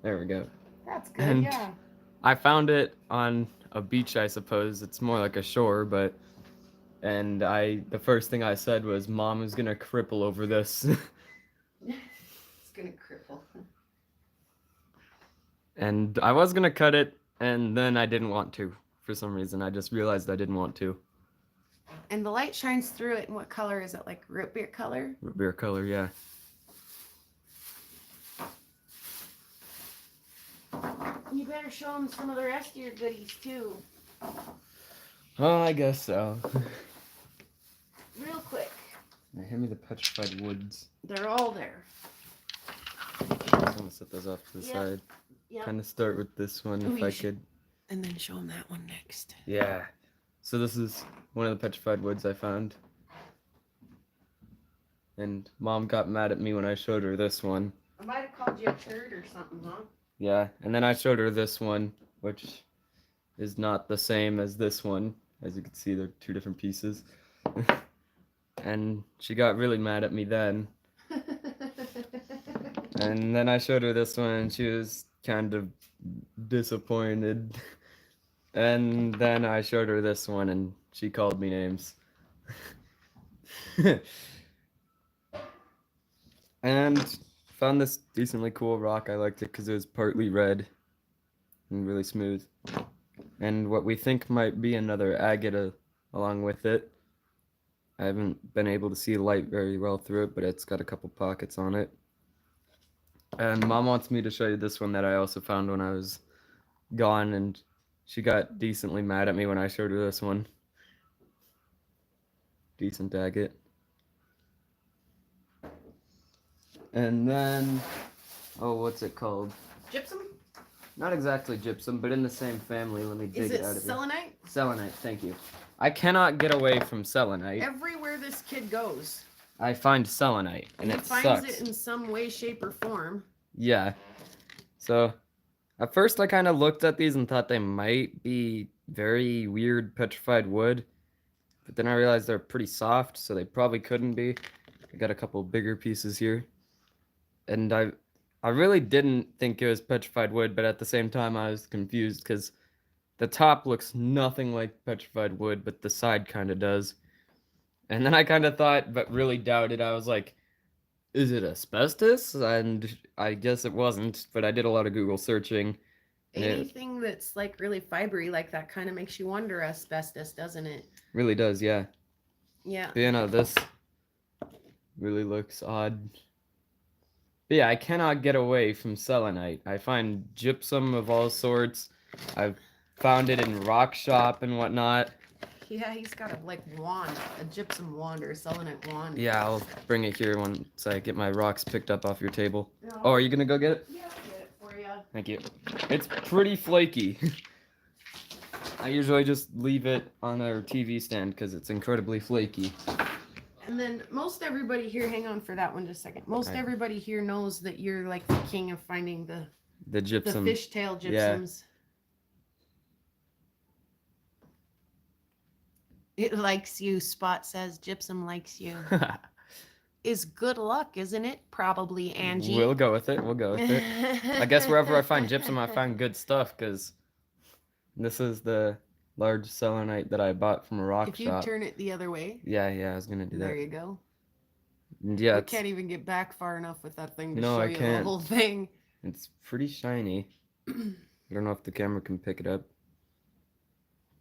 There we go. That's good, And yeah. I found it on a beach, I suppose. It's more like a shore, but the first thing I said was, Mom is gonna cripple over this. It's gonna cripple. And I was gonna cut it, and then I didn't want to. For some reason, I just realized I didn't want to. And the light shines through it. And what color is it? Like root beer color? Root beer color, yeah. You better show them some of the rest of your goodies too. Oh, I guess so. Real quick. Now, hand me the petrified woods. They're all there. I'm gonna set those off to the Yep. side. Yep. Kind of start with this one Ooh, if you I should- could. And then show them that one next. Yeah. So this is one of the petrified woods I found. And Mom got mad at me when I showed her this one. I might have called you a turd or something, huh? Yeah, and then I showed her this one, which is not the same as this one. As you can see, they're two different pieces. And she got really mad at me then. And then I showed her this one, and she was kind of disappointed. And then I showed her this one, and she called me names. And found this decently cool rock. I liked it because it was partly red and really smooth. And what we think might be another agate along with it. I haven't been able to see light very well through it, but it's got a couple pockets on it. And Mom wants me to show you this one that I also found when I was gone, and she got decently mad at me when I showed her this one. Decent agate. And then, oh, what's it called? Gypsum? Not exactly gypsum, but in the same family. Let me Is dig it it out of here. selenite? Selenite, thank you. I cannot get away from selenite. Everywhere this kid goes, I find selenite, and he it finds sucks. it in some way, shape, or form. Yeah. So, at first I kind of looked at these and thought they might be very weird petrified wood, but then I realized they're pretty soft, so they probably couldn't be. I got a couple bigger pieces here, and I really didn't think it was petrified wood, but at the same time I was confused because the top looks nothing like petrified wood, but the side kind of does. And then I kind of thought, but really doubted. I was like, is it asbestos? And I guess it wasn't, but I did a lot of Google searching. And it Anything that's like really fibery like that kind of makes you wonder asbestos, doesn't it? really does, yeah. Yeah. But, this really looks odd. But yeah, I cannot get away from selenite. I find gypsum of all sorts. I've found it in rock shop and whatnot. Yeah, he's got a wand, a gypsum wand or a selenite wand. Yeah, I'll bring it here once I get my rocks picked up off your table. No. Oh, are you gonna go get it? Yeah, I'll get it for you. Thank you. It's pretty flaky. I usually just leave it on our TV stand because it's incredibly flaky. And then most everybody here, hang on for that one just a second. Most Right. everybody here knows that you're like the king of finding the gypsum. fishtail gypsums. It likes you, Spot says. Gypsum likes you. Is good luck, isn't it? Probably, Angie. We'll go with it. We'll go with it. I guess wherever I find gypsum, I find good stuff because this is the large selenite that I bought from a rock If you shop. turn it the other way. Yeah, I was gonna do that. There you go. And yeah, I can't even get back far enough with that thing to No, show I you the can't. whole thing. It's pretty shiny. I don't know if the camera can pick it up.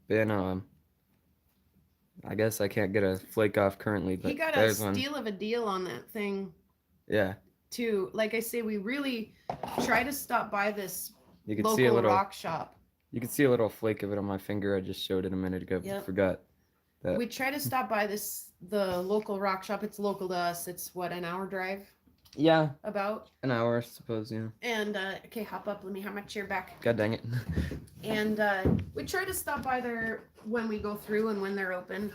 But yeah, no, I guess I can't get a flake off currently, but He got a there's one. steal of a deal on that thing Yeah, too. Like I say, we really try to stop by this you could local see a little. rock shop. You can see a little flake of it on my finger. I just showed it a minute ago. Yep. Forgot that. We try to stop by the local rock shop. It's local to us. It's what, an hour drive Yeah, about. an hour, I suppose. Yeah. And okay, hop up. Let me have my chair back. God dang it. And we try to stop by there when we go through and when they're open,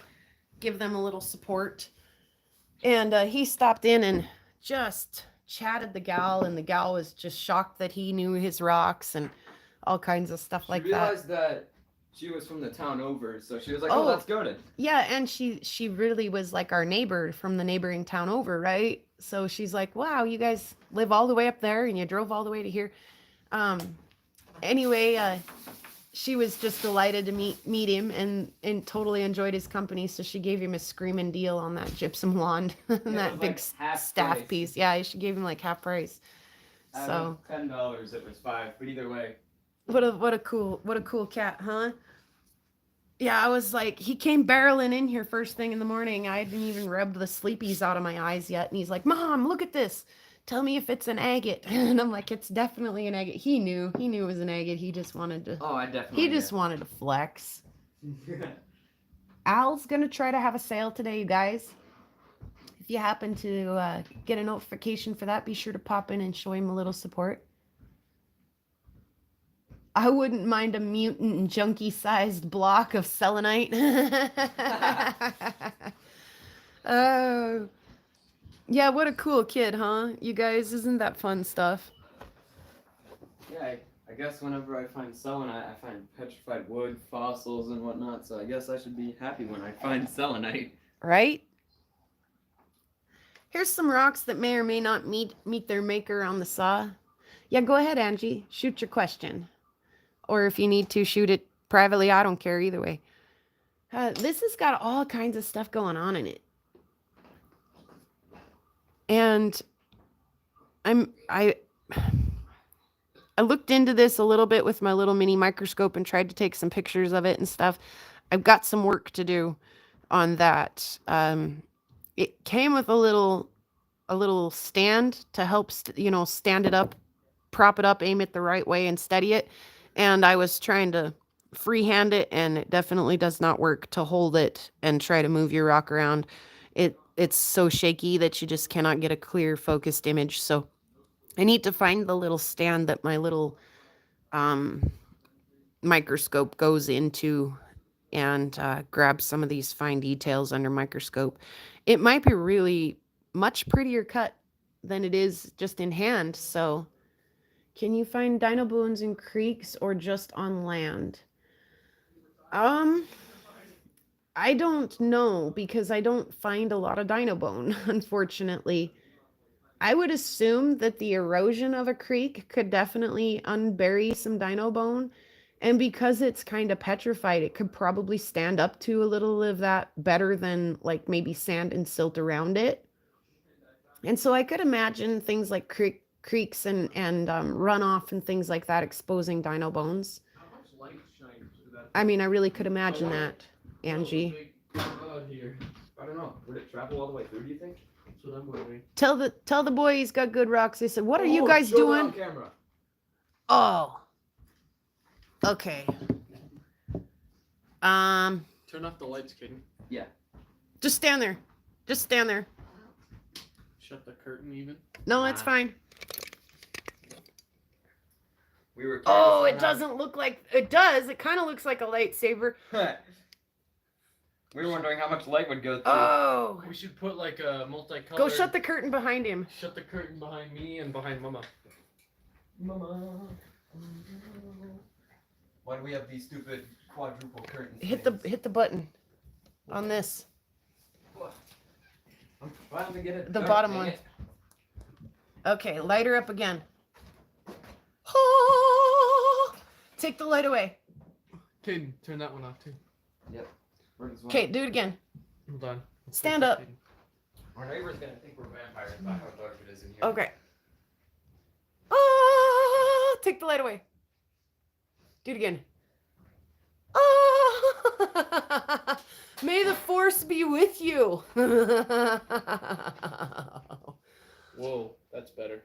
give them a little support. And he stopped in and just chatted the gal, and the gal was just shocked that he knew his rocks and all kinds of stuff like that. She realized that she was from the town over, so she was like, Oh. let's go to. Yeah, and she really was like our neighbor from the neighboring town over, right? So she's like, wow, you guys live all the way up there and you drove all the way to here. Anyway, she was just delighted to meet him and totally enjoyed his company. So she gave him a screaming deal on that gypsum wand and it that was big like half staff price. piece. Yeah, she gave him like half price. Out So of $10, it was $5. But either way, what a cool cat, huh? Yeah, I was like, he came barreling in here first thing in the morning. I hadn't even rubbed the sleepies out of my eyes yet. And he's like, Mom, look at this. Tell me if it's an agate. And I'm like, it's definitely an agate. He knew it was an agate. He just wanted to, I definitely. he just wanted to flex. Al's going to try to have a sale today, you guys. If you happen to get a notification for that, be sure to pop in and show him a little support. I wouldn't mind a mutant and junkie-sized block of selenite. Oh, yeah, what a cool kid, huh? You guys, isn't that fun stuff? Yeah, I guess whenever I find selenite, I find petrified wood, fossils, and whatnot. So I guess I should be happy when I find selenite. Right? Here's some rocks that may or may not meet their maker on the saw. Yeah, go ahead, Angie. Shoot your question. Or if you need to, shoot it privately. I don't care either way. This has got all kinds of stuff going on in it. And I looked into this a little bit with my little mini microscope and tried to take some pictures of it and stuff. I've got some work to do on that. It came with a little stand to help stand it up, prop it up, aim it the right way and steady it. And I was trying to freehand it, and it definitely does not work to hold it and try to move your rock around. It's so shaky that you just cannot get a clear focused image. So I need to find the little stand that my little microscope goes into and grabs some of these fine details under microscope, it might be really much prettier cut than it is just in hand. So can you find dino bones in creeks or just on land? I don't know because I don't find a lot of dino bone, unfortunately. I would assume that the erosion of a creek could definitely unbury some dino bone. And because it's kind of petrified, it could probably stand up to a little of that better than like maybe sand and silt around it. And so I could imagine things like creeks and runoff and things like that exposing dino bones. I mean, I really could imagine that, Angie. I don't know. Would it travel all the way through, do you think? That's what I'm wondering. Tell the boy he's got good rocks. They said, "What are you guys doing?" On camera. Oh. Okay. Turn off the lights, kid. Yeah. Just stand there. Just stand there. Shut the curtain even. No, it's fine. We were. Oh, it doesn't look like it does. It kind of looks like a lightsaber. We were wondering how much light would go through. Oh. We should put like a multicolored. Go shut the curtain behind him. Shut the curtain behind me and behind Mama. Mama. Why do we have these stupid quadruple curtains? Hit the button on this. I'm trying to get it. The dark, bottom dang one. it. Okay, light her up again. Take the light away. Kid, turn that one off too. Yep. Okay, do it again. Hold on. Stand up. Our neighbor's gonna think we're vampires by how dark it is in here. Okay. Take the light away. Do it again. May the force be with you. Whoa, that's better.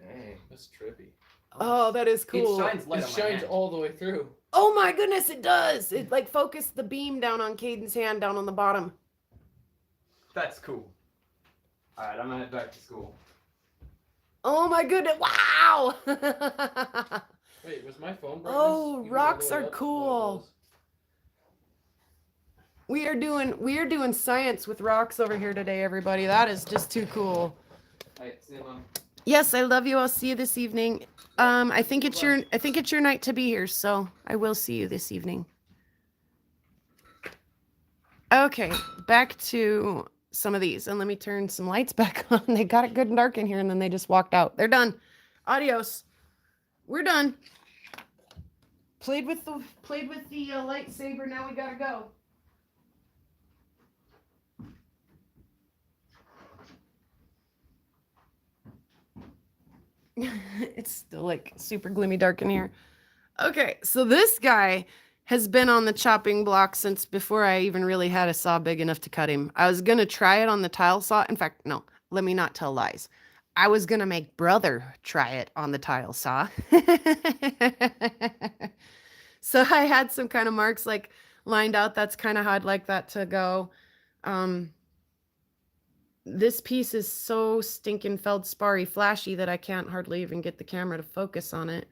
Dang. That's trippy. Oh, that is cool. It shines light It on my shines hand. all the way through. Oh my goodness, it does. It like focused the beam down on Caden's hand down on the bottom. That's cool. Alright, I'm gonna head back to school. Oh my goodness. Wow. Wait, was my phone? Oh, brightness even rocks all the way are up? cool. We are doing science with rocks over here today, everybody. That is just too cool. Alright, see you, Mom. Yes, I love you. I'll see you this evening. I think it's your night to be here, so I will see you this evening. Okay, back to some of these, and let me turn some lights back on. They got it good and dark in here, and then they just walked out. They're done. Adios. We're done. Played with the lightsaber. Now we gotta go. It's still like super gloomy dark in here. Okay, so this guy has been on the chopping block since before I even really had a saw big enough to cut him. I was gonna try it on the tile saw. In fact, no, let me not tell lies. I was gonna make brother try it on the tile saw. So I had some kind of marks like lined out. That's kind of how I'd like that to go. This piece is so stinking feldsparry flashy that I can't hardly even get the camera to focus on it.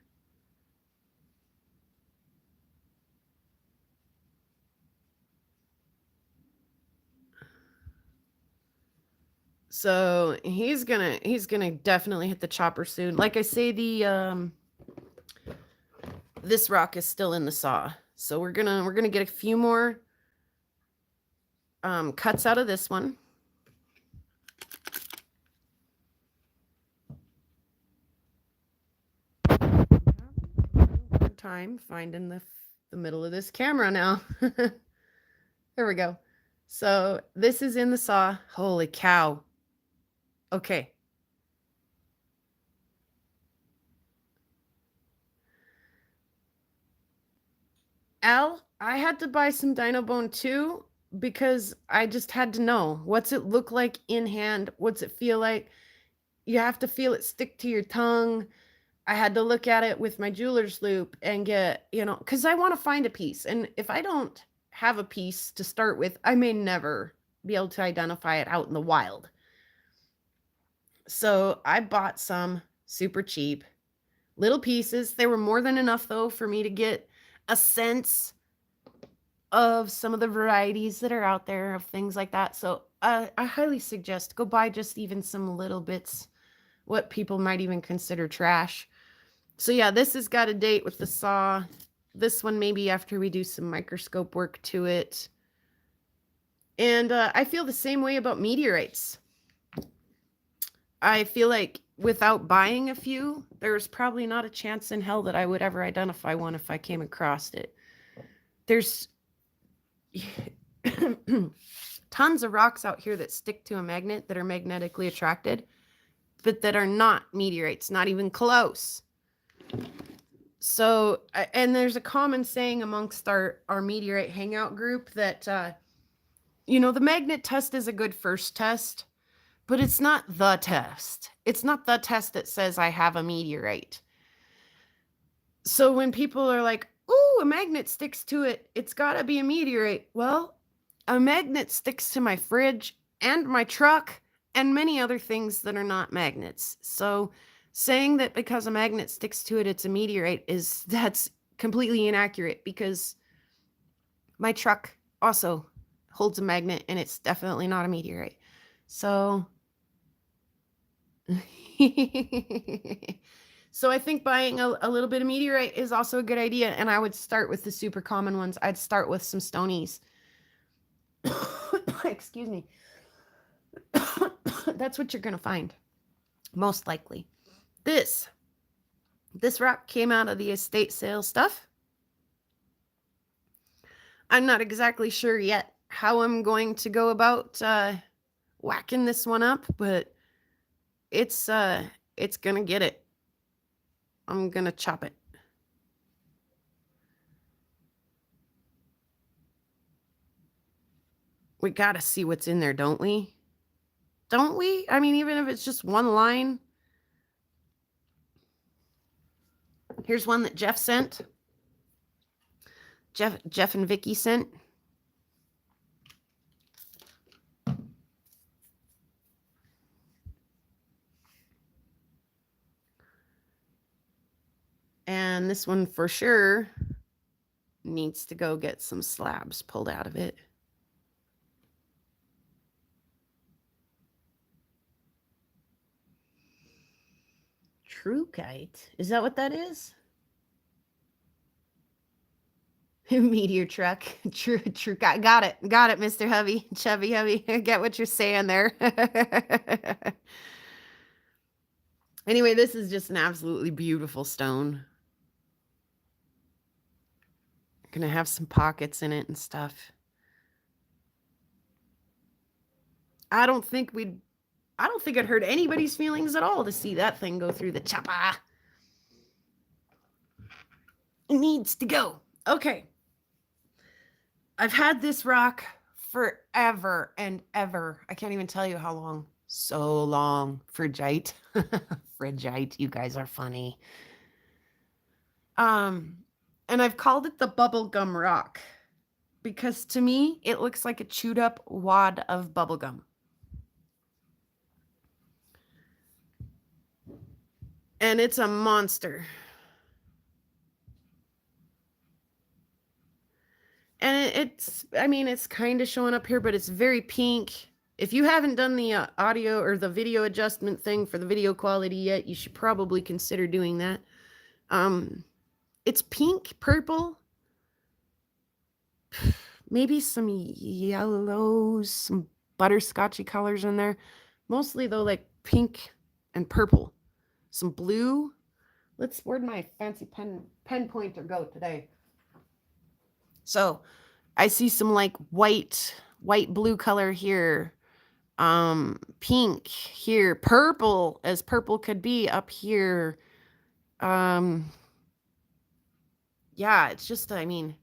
So he's gonna definitely hit the chopper soon. Like I say, this rock is still in the saw. So we're gonna get a few more cuts out of this one. Time finding the middle of this camera now. There we go. So this is in the saw. Holy cow. Okay. Al, I had to buy some dino bone too because I just had to know, what's it look like in hand? What's it feel like? You have to feel it stick to your tongue. I had to look at it with my jeweler's loop and get, because I want to find a piece. And if I don't have a piece to start with, I may never be able to identify it out in the wild. So I bought some super cheap. little pieces. They were more than enough, though, for me to get a sense of some of the varieties that are out there of things like that. So I highly suggest go buy just even some little bits, what people might even consider trash. So yeah, this has got a date with the saw. This one maybe after we do some microscope work to it. And I feel the same way about meteorites. I feel like without buying a few, there's probably not a chance in hell that I would ever identify one if I came across it. There's tons of rocks out here that stick to a magnet that are magnetically attracted, but that are not meteorites, not even close. So, and there's a common saying amongst our meteorite hangout group that, the magnet test is a good first test, but it's not the test. It's not the test that says I have a meteorite. So when people are like, ooh, a magnet sticks to it, it's got to be a meteorite. Well, a magnet sticks to my fridge and my truck and many other things that are not magnets. So saying that because a magnet sticks to it, it's a meteorite that's completely inaccurate, because my truck also holds a magnet and it's definitely not a meteorite. So so I think buying a little bit of meteorite is also a good idea. And I would start with the super common ones. I'd start with some stonies. Excuse me. That's what you're going to find, most likely. This rock came out of the estate sale stuff. I'm not exactly sure yet how I'm going to go about whacking this one up, but it's gonna get it. I'm gonna chop it. We gotta see what's in there, don't we? Don't we? I mean, even if it's just one line. Here's one that Jeff sent. Jeff and Vicky sent. And this one for sure needs to go get some slabs pulled out of it. Truekite. Is that what that is? Meteor truck. True. Got it, Mr. Hubby. Chubby Hubby. I get what you're saying there. Anyway, this is just an absolutely beautiful stone. Gonna have some pockets in it and stuff. I don't think it hurt anybody's feelings at all to see that thing go through the chopper. It needs to go. Okay. I've had this rock forever and ever. I can't even tell you how long. So long. Frigite. Frigite. You guys are funny. And I've called it the bubblegum rock because to me, it looks like a chewed up wad of bubblegum. And it's a monster. And it's kind of showing up here, but it's very pink. If you haven't done the audio or the video adjustment thing for the video quality yet, you should probably consider doing that. It's pink, purple, maybe some yellows, some butterscotchy colors in there. Mostly though, like pink and purple. Some blue. Where'd my fancy pen pointer go today? So I see some like white blue color here, pink here, purple as purple could be up here. Yeah, it's just, I mean,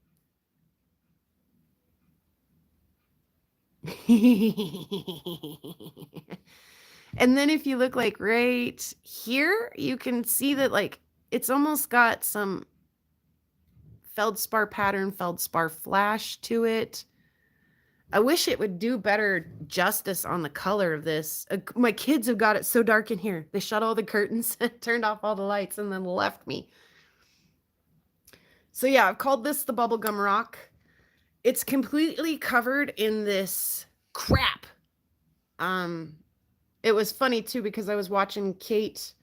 and then if you look like right here, you can see that like it's almost got some feldspar pattern, feldspar flash to it. I wish it would do better justice on the color of this. My kids have got it so dark in here. They shut all the curtains, turned off all the lights, and then left me. So yeah, I've called this the bubblegum rock. It's completely covered in this crap. It was funny too because I was watching Katie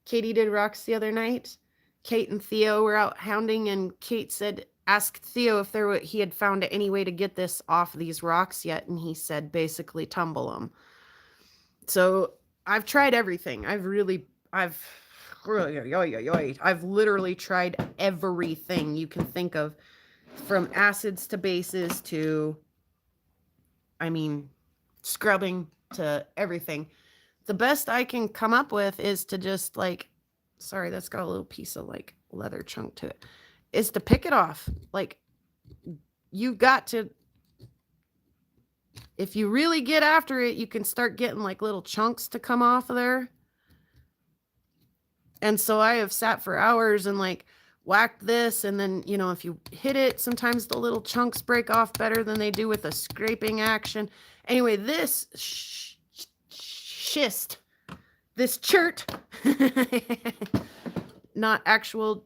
did rocks the other night. Kate and Theo were out hounding, and Kate said, asked Theo if he had found any way to get this off these rocks yet, and he said basically tumble them. So I've tried everything. I've literally tried everything you can think of, from acids to bases to, I mean, scrubbing to everything. The best I can come up with is to just like, sorry, that's got a little piece of like leather chunk to it, is to pick it off. Like, you've got to, if you really get after it, you can start getting like little chunks to come off of there. And so I have sat for hours and like whacked this, and then, you know, if you hit it, sometimes the little chunks break off better than they do with a scraping action. Anyway, this schist, this chert, not actual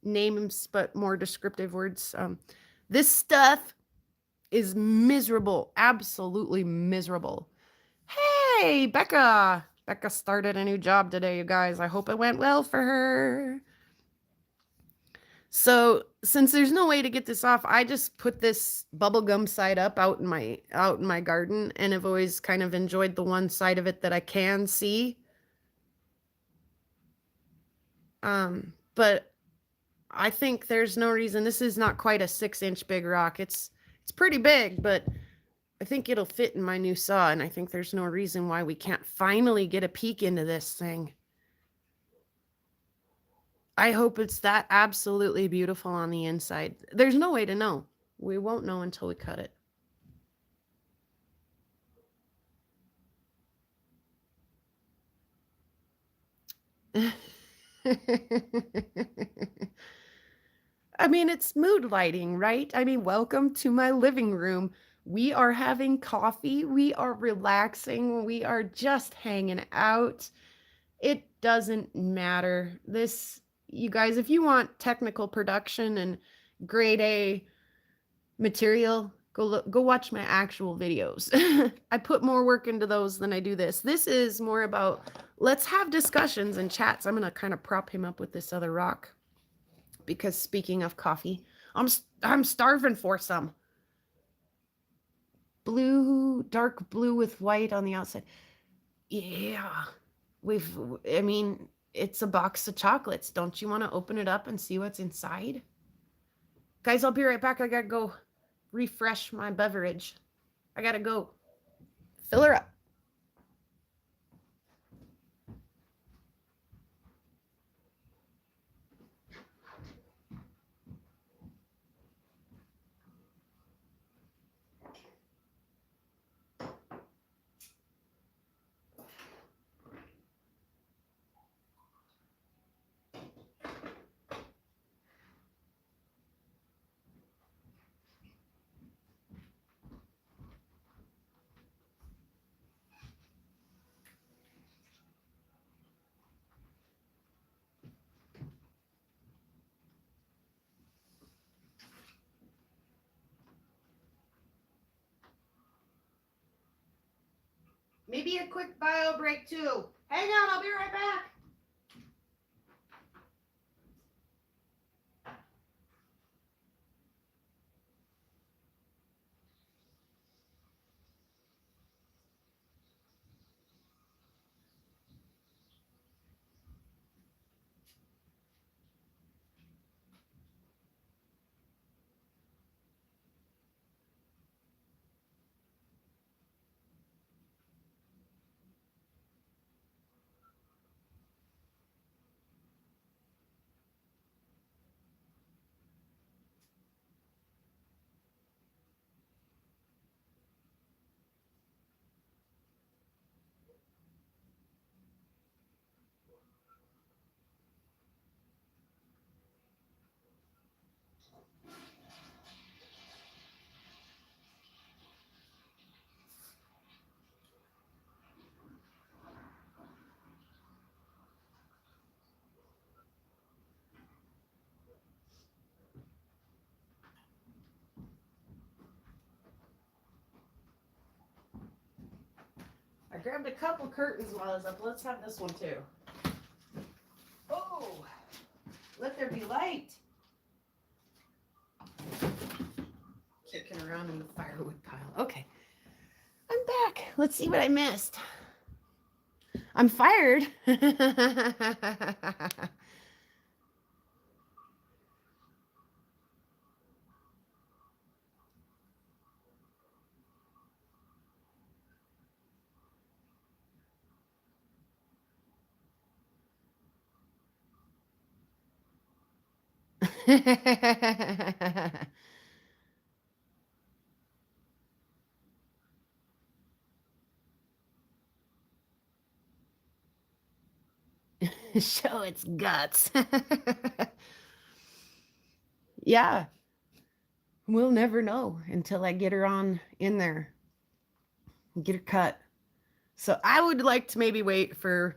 names, but more descriptive words. This stuff is miserable, absolutely miserable. Hey, Becca. Becca started a new job today, you guys. I hope it went well for her. So since there's no way to get this off, I just put this bubblegum side up out in my garden, and I've always kind of enjoyed the one side of it that I can see. But I think there's no reason. This is not quite a 6-inch big rock. It's pretty big, but I think it'll fit in my new saw, and I think there's no reason why we can't finally get a peek into this thing. I hope it's that absolutely beautiful on the inside. There's no way to know. We won't know until we cut it. I mean, it's mood lighting, right? I mean, welcome to my living room. We are having coffee. We are relaxing. We are just hanging out. It doesn't matter. This, you guys, if you want technical production and grade A material, go watch my actual videos. I put more work into those than I do this. This is more about, let's have discussions and chats. I'm going to kind of prop him up with this other rock, because speaking of coffee, I'm starving for some. Blue, dark blue with white on the outside. Yeah. I mean, it's a box of chocolates. Don't you want to open it up and see what's inside? Guys, I'll be right back. I gotta go refresh my beverage. I gotta go fill her up. Maybe a quick bio break too. Hang on, I'll be right back. grabbed a couple curtains while I was up. Let's have this one too. Oh, let there be light. Kicking around in the firewood pile. Okay, I'm back. Let's see what I missed. I'm fired. Show its guts. Yeah, we'll never know until I get her on in there, get her cut. So I would like to maybe wait for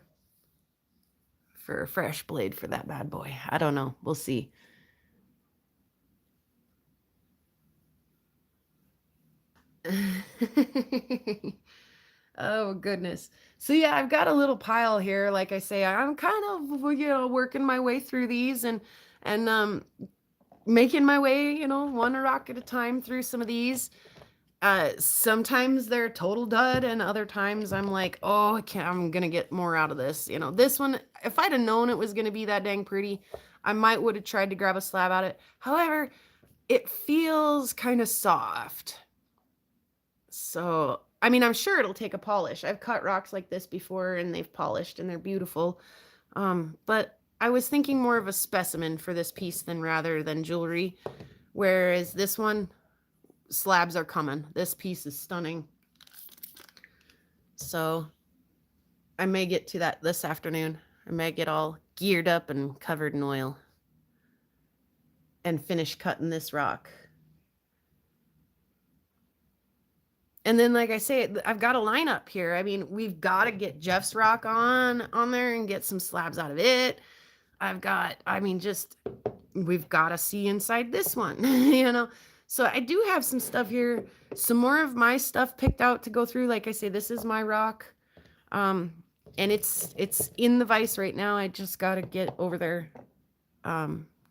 a fresh blade for that bad boy. I don't know. We'll see. Oh goodness. So yeah, I've got a little pile here. Like I say, I'm kind of, working my way through these and making my way, one rock at a time through some of these. Sometimes they're a total dud, and other times I'm like, oh, I'm gonna get more out of this. This one, if I'd have known it was gonna be that dang pretty, I might would have tried to grab a slab at it. However, it feels kind of soft. So, I mean, I'm sure it'll take a polish. I've cut rocks like this before and they've polished and they're beautiful. But I was thinking more of a specimen for this piece rather than jewelry. Whereas this one, slabs are coming. This piece is stunning. So I may get to that this afternoon. I may get all geared up and covered in oil and finish cutting this rock. And then, like I say, I've got a lineup here. I mean, we've got to get Jeff's rock on there and get some slabs out of it. We've got to see inside this one, So I do have some stuff here, some more of my stuff picked out to go through. Like I say, this is my rock. And it's in the vise right now. I just got to get over there.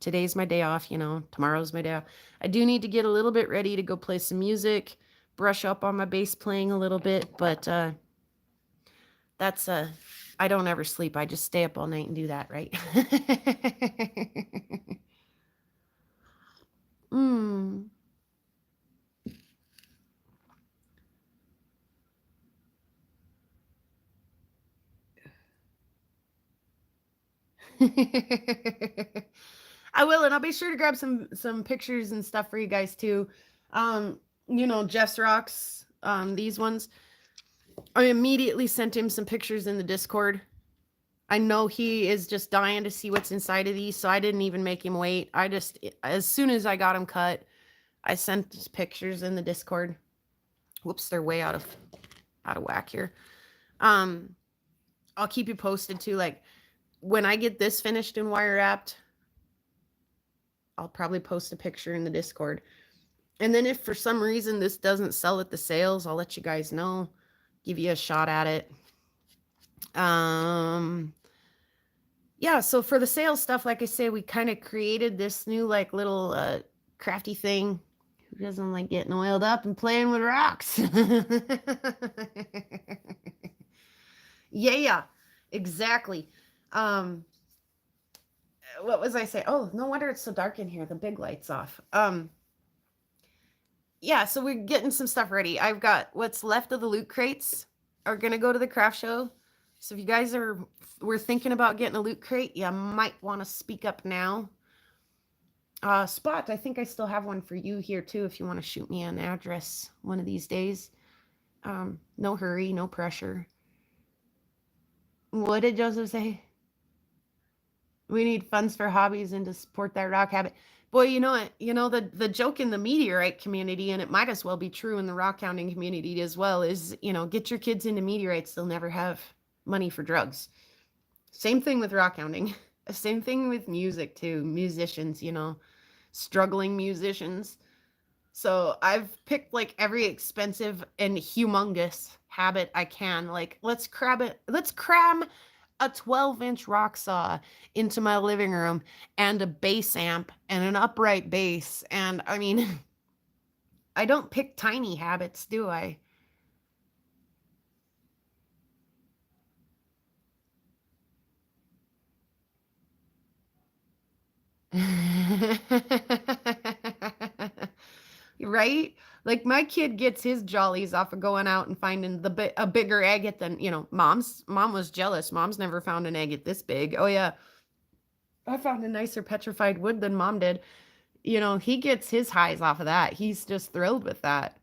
Today's my day off, tomorrow's my day off. I do need to get a little bit ready to go play some music, brush up on my bass playing a little bit, but I don't ever sleep. I just stay up all night and do that, right? I will, and I'll be sure to grab some pictures and stuff for you guys too. Jeff's rocks, these ones. I immediately sent him some pictures in the Discord. I know he is just dying to see what's inside of these, so I didn't even make him wait. As soon as I got him cut, I sent pictures in the Discord. Whoops, they're way out of whack here. I'll keep you posted too. Like when I get this finished and wire wrapped, I'll probably post a picture in the Discord. And then if for some reason this doesn't sell at the sales, I'll let you guys know, give you a shot at it. Yeah, so for the sales stuff, like I say, we kind of created this new little crafty thing. Who doesn't like getting oiled up and playing with rocks? Yeah, exactly. What was I say? Oh, no wonder it's so dark in here. The big light's off. Yeah, so we're getting some stuff ready. I've got what's left of the loot crates are gonna go to the craft show. So if you guys were thinking about getting a loot crate, you might want to speak up now. Spot, I think I still have one for you here too if you want to shoot me an address one of these days. No hurry, no pressure. What did Joseph say? We need funds for hobbies and to support that rock habit. Boy, the joke in the meteorite community, and it might as well be true in the rock hounding community as well, is, get your kids into meteorites, they'll never have money for drugs. Same thing with rock hounding. Same thing with music too. Musicians, struggling musicians. So I've picked every expensive and humongous habit I can. Like, let's cram a 12-inch rock saw into my living room and a bass amp and an upright bass. And I mean, I don't pick tiny habits, do I? Right? Like my kid gets his jollies off of going out and finding a bigger agate than, mom was jealous. Mom's never found an agate this big. Oh yeah, I found a nicer petrified wood than mom did. He gets his highs off of that. He's just thrilled with that.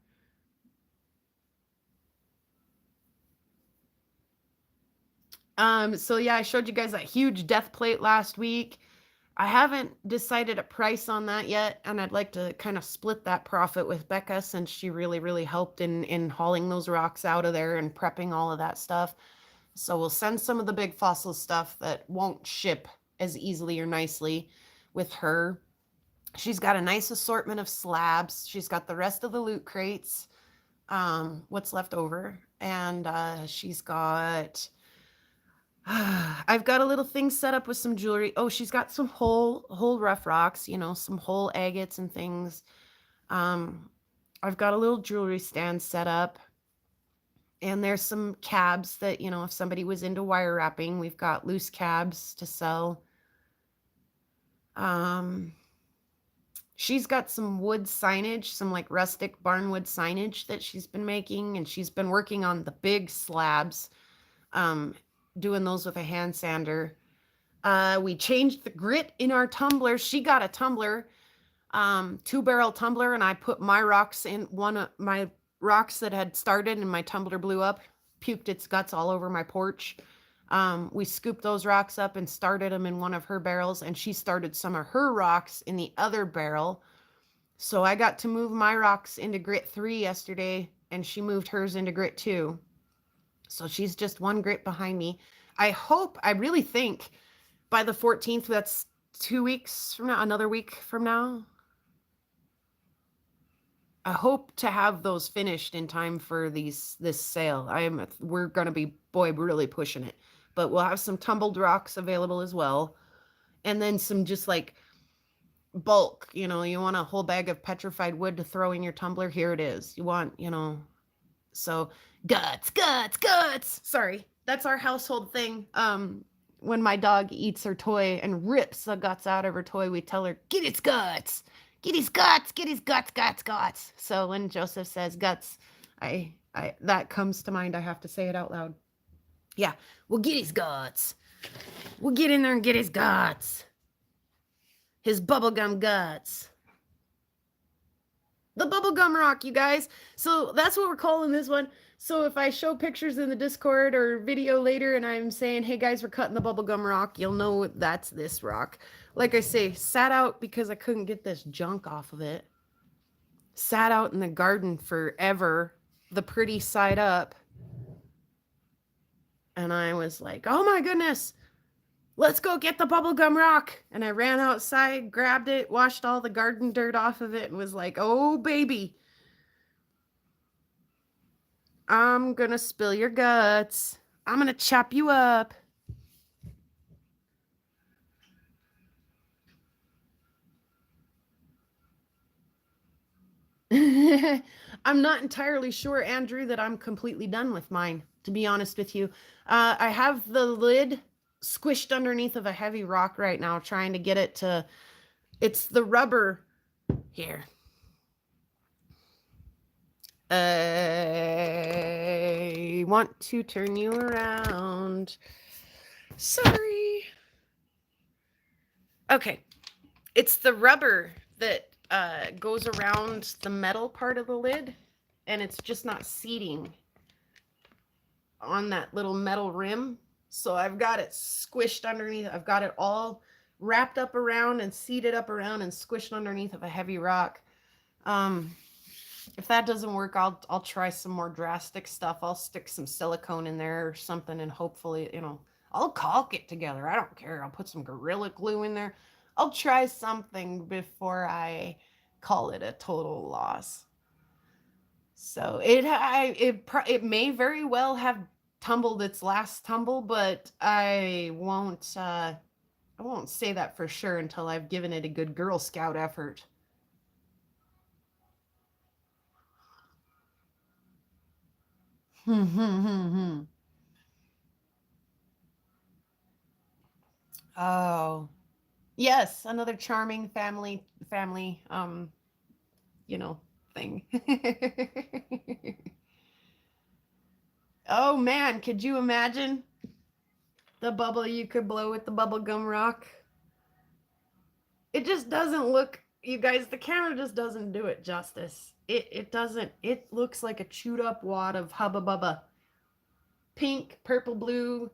So yeah, I showed you guys that huge death plate last week. I haven't decided a price on that yet, and I'd like to kind of split that profit with Becca since she really, really helped in hauling those rocks out of there and prepping all of that stuff. So we'll send some of the big fossil stuff that won't ship as easily or nicely with her. She's got a nice assortment of slabs. She's got the rest of the loot crates, what's left over, and she's got I've got a little thing set up with some jewelry. Oh, she's got some whole rough rocks, some whole agates and things. I've got a little jewelry stand set up. And there's some cabs that, if somebody was into wire wrapping, we've got loose cabs to sell. She's got some wood signage, some like rustic barnwood signage that she's been making, and she's been working on the big slabs. Doing those with a hand sander. We changed the grit in our tumbler. She got a tumbler, 2-barrel tumbler, and I put my rocks in one of my rocks that had started and my tumbler blew up, puked its guts all over my porch. We scooped those rocks up and started them in one of her barrels, and she started some of her rocks in the other barrel. So I got to move my rocks into grit 3 yesterday, and she moved hers into grit 2. So she's just one grit behind me. I really think by the 14th, that's 2 weeks from now, another week from now. I hope to have those finished in time for this sale. We're going to be, really pushing it. But we'll have some tumbled rocks available as well. And then some just like bulk, you want a whole bag of petrified wood to throw in your tumbler. Here it is. You want, so guts. Sorry, that's our household thing. When my dog eats her toy and rips the guts out of her toy, we tell her, get its guts. Get his guts. Get his guts. So when Joseph says guts, I that comes to mind. I have to say it out loud. Yeah, we'll get his guts. We'll get in there and get his guts. His bubblegum guts. The bubblegum rock, you guys. So that's what we're calling this one. So if I show pictures in the Discord or video later and I'm saying, hey guys, we're cutting the bubblegum rock, you'll know that's this rock. Like I say, sat out because I couldn't get this junk off of it. Sat out in the garden forever, the pretty side up. And I was like, oh my goodness, let's go get the bubblegum rock. And I ran outside, grabbed it, washed all the garden dirt off of it, and was like, oh baby, I'm gonna spill your guts. I'm gonna chop you up. I'm not entirely sure, Andrew, that I'm completely done with mine, to be honest with you. I have the lid squished underneath of a heavy rock right now, trying to get it to, it's the rubber here. I want to turn you around. Sorry. Okay. It's the rubber that goes around the metal part of the lid, and it's just not seating on that little metal rim. So I've got it squished underneath. I've got it all wrapped up around and seated up around and squished underneath of a heavy rock. If that doesn't work, I'll try some more drastic stuff. I'll stick some silicone in there or something, and hopefully, I'll caulk it together. I don't care. I'll put some Gorilla Glue in there. I'll try something before I call it a total loss. So it may very well have tumbled its last tumble, but I won't say that for sure until I've given it a good Girl Scout effort. Oh, yes, another charming family you know, thing. Oh man, could you imagine the bubble you could blow with the bubble gum rock? It just doesn't look, you guys, the camera just doesn't do it justice. It doesn't. It looks like a chewed up wad of hubba bubba. Pink, purple, blue,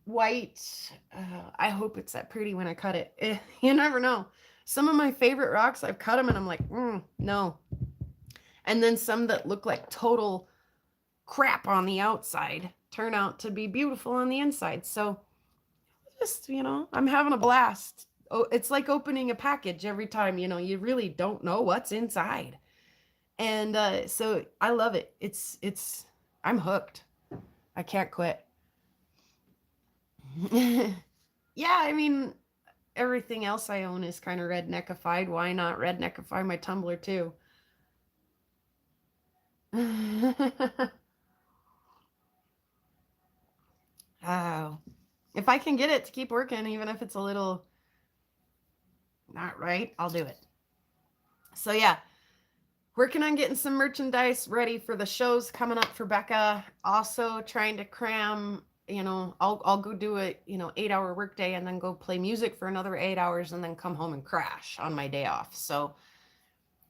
white. I hope it's that pretty when I cut it. You never know. Some of my favorite rocks, I've cut them and I'm like, no. And then some that look like total crap on the outside turn out to be beautiful on the inside. So just, I'm having a blast. Oh, it's like opening a package every time, you really don't know what's inside. And so I love it. I'm hooked. I can't quit. Yeah, I mean, everything else I own is kind of redneckified. Why not redneckify my tumbler too? Oh, if I can get it to keep working, even if it's a little not right, I'll do it. So yeah, working on getting some merchandise ready for the shows coming up for Becca. Also trying to cram, I'll go do a 8-hour workday and then go play music for another 8 hours and then come home and crash on my day off. So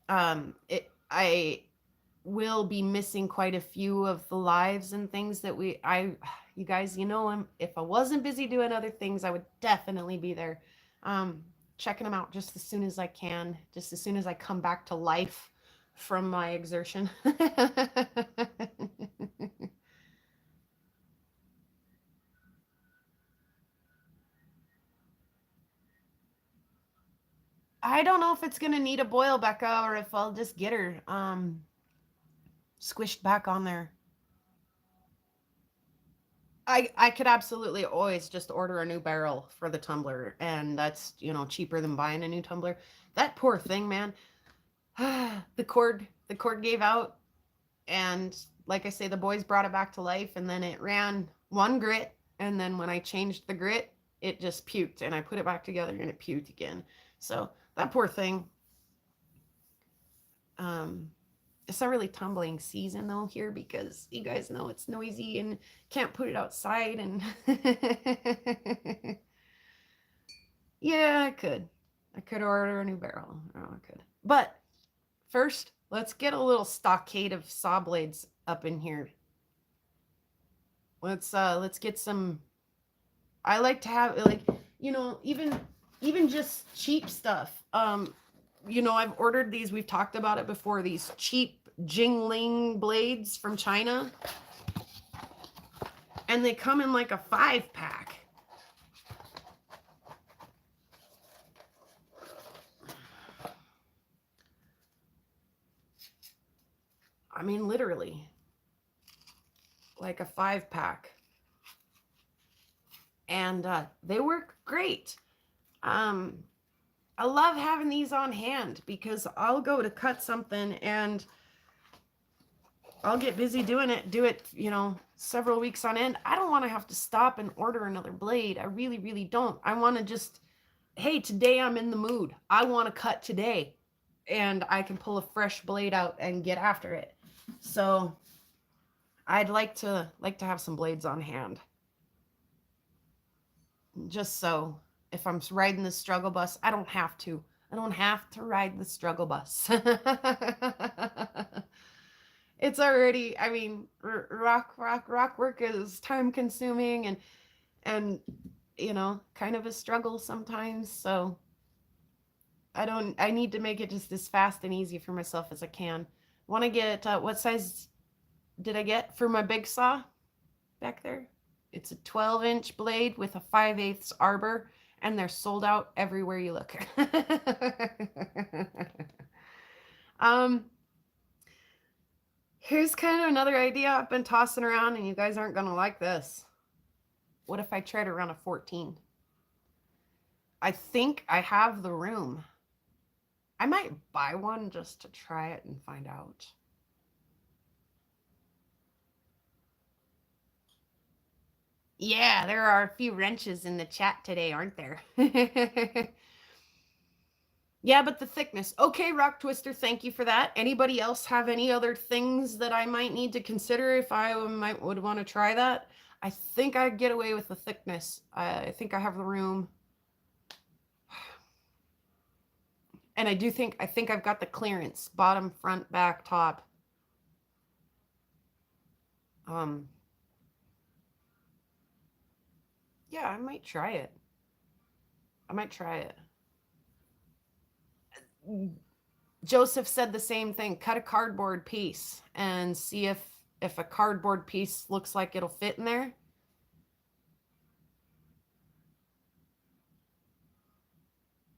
I will be missing quite a few of the lives and things that you guys, if I wasn't busy doing other things, I would definitely be there, checking them out just as soon as I can, just as soon as I come back to life from my exertion. I don't know if it's gonna need a boil, Becca, or if I'll just get her squished back on there. I could absolutely always just order a new barrel for the tumbler, and that's cheaper than buying a new tumbler. That poor thing, man. The cord gave out, and like I say, the boys brought it back to life, and then it ran one grit, and then when I changed the grit, it just puked, and I put it back together and it puked again. So that poor thing. It's not really tumbling season though here because you guys know it's noisy and can't put it outside, and yeah, I could order a new barrel. Oh, I could. But first, let's get a little stockade of saw blades up in here. Let's get some. I like to have even just cheap stuff. I've ordered these. We've talked about it before. These cheap Jingling blades from China, and they come in like a 5-pack. I mean, literally, like a 5-pack, and they work great. I love having these on hand because I'll go to cut something and I'll get busy do it, several weeks on end. I don't want to have to stop and order another blade. I really, really don't. I want to just, hey, today I'm in the mood. I want to cut today, and I can pull a fresh blade out and get after it. So I'd like to have some blades on hand. Just so if I'm riding the struggle bus, I don't have to ride the struggle bus. It's already, I mean, rock work is time consuming and kind of a struggle sometimes. So I need to make it just as fast and easy for myself as I can. Want to get, what size did I get for my big saw back there? It's a 12-inch blade with a 5/8 arbor, and they're sold out everywhere you look. Here's kind of another idea I've been tossing around, and you guys aren't going to like this. What if I try to run a 14? I think I have the room. I might buy one just to try it and find out. Yeah, there are a few wrenches in the chat today, aren't there? Yeah, but the thickness. Okay, Rock Twister, thank you for that. Anybody else have any other things that I might need to consider if I would want to try that? I think I'd get away with the thickness. I think I have the room. And I think I've got the clearance, bottom, front, back, top. Yeah, I might try it. Joseph said the same thing. Cut a cardboard piece and see if a cardboard piece looks like it'll fit in there.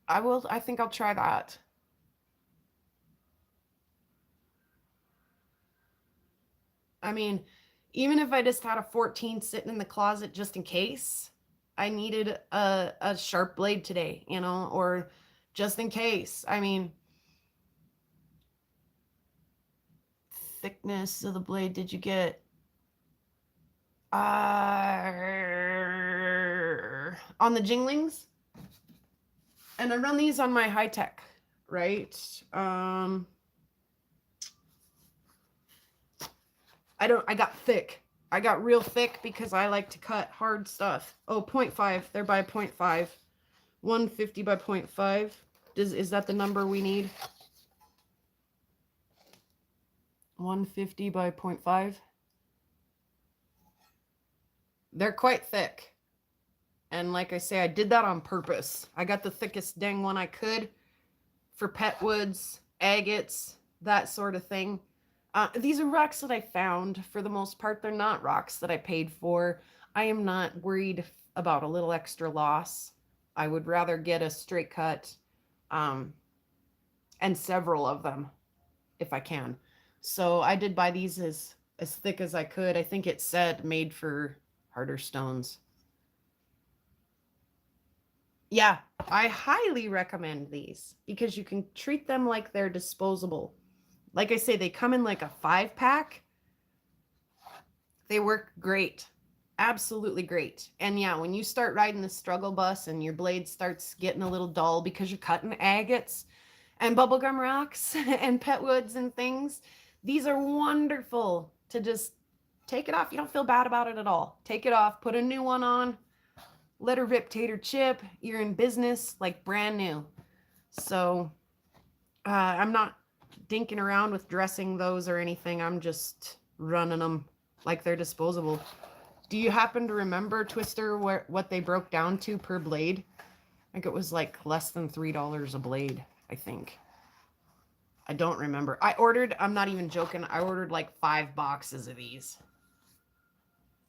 I think I'll try that. I mean, even if I just had a 14 sitting in the closet just in case I needed a sharp blade today, you know, or just in case. I mean, thickness of the blade did you get? On the Jinglings? And I run these on my high tech, right? I got thick. I got real thick because I like to cut hard stuff. Oh, 0.5. They're by 0.5. 150 by 0.5. Is that the number we need? 150 by 0.5. They're quite thick. And like I say, I did that on purpose. I got the thickest dang one I could for pet woods, agates, that sort of thing. These are rocks that I found. For the most part, they're not rocks that I paid for. I am not worried about a little extra loss. I would rather get a straight cut and several of them if I can. So I did buy these as thick as I could. I think it said made for harder stones. Yeah, I highly recommend these because you can treat them like they're disposable. Like I say, they come in like a 5-pack. They work great. Absolutely great. And yeah, when you start riding the struggle bus and your blade starts getting a little dull because you're cutting agates and bubblegum rocks and pet woods and things, these are wonderful to just take it off. You don't feel bad about it at all. Take it off, put a new one on, let her rip, tater chip. You're in business like brand new. So I'm not dinking around with dressing those or anything. I'm just running them like they're disposable. Do you happen to remember, Twister, what they broke down to per blade? I think it was like less than $3 a blade, I think. I don't remember. I'm not even joking, I ordered like 5 boxes of these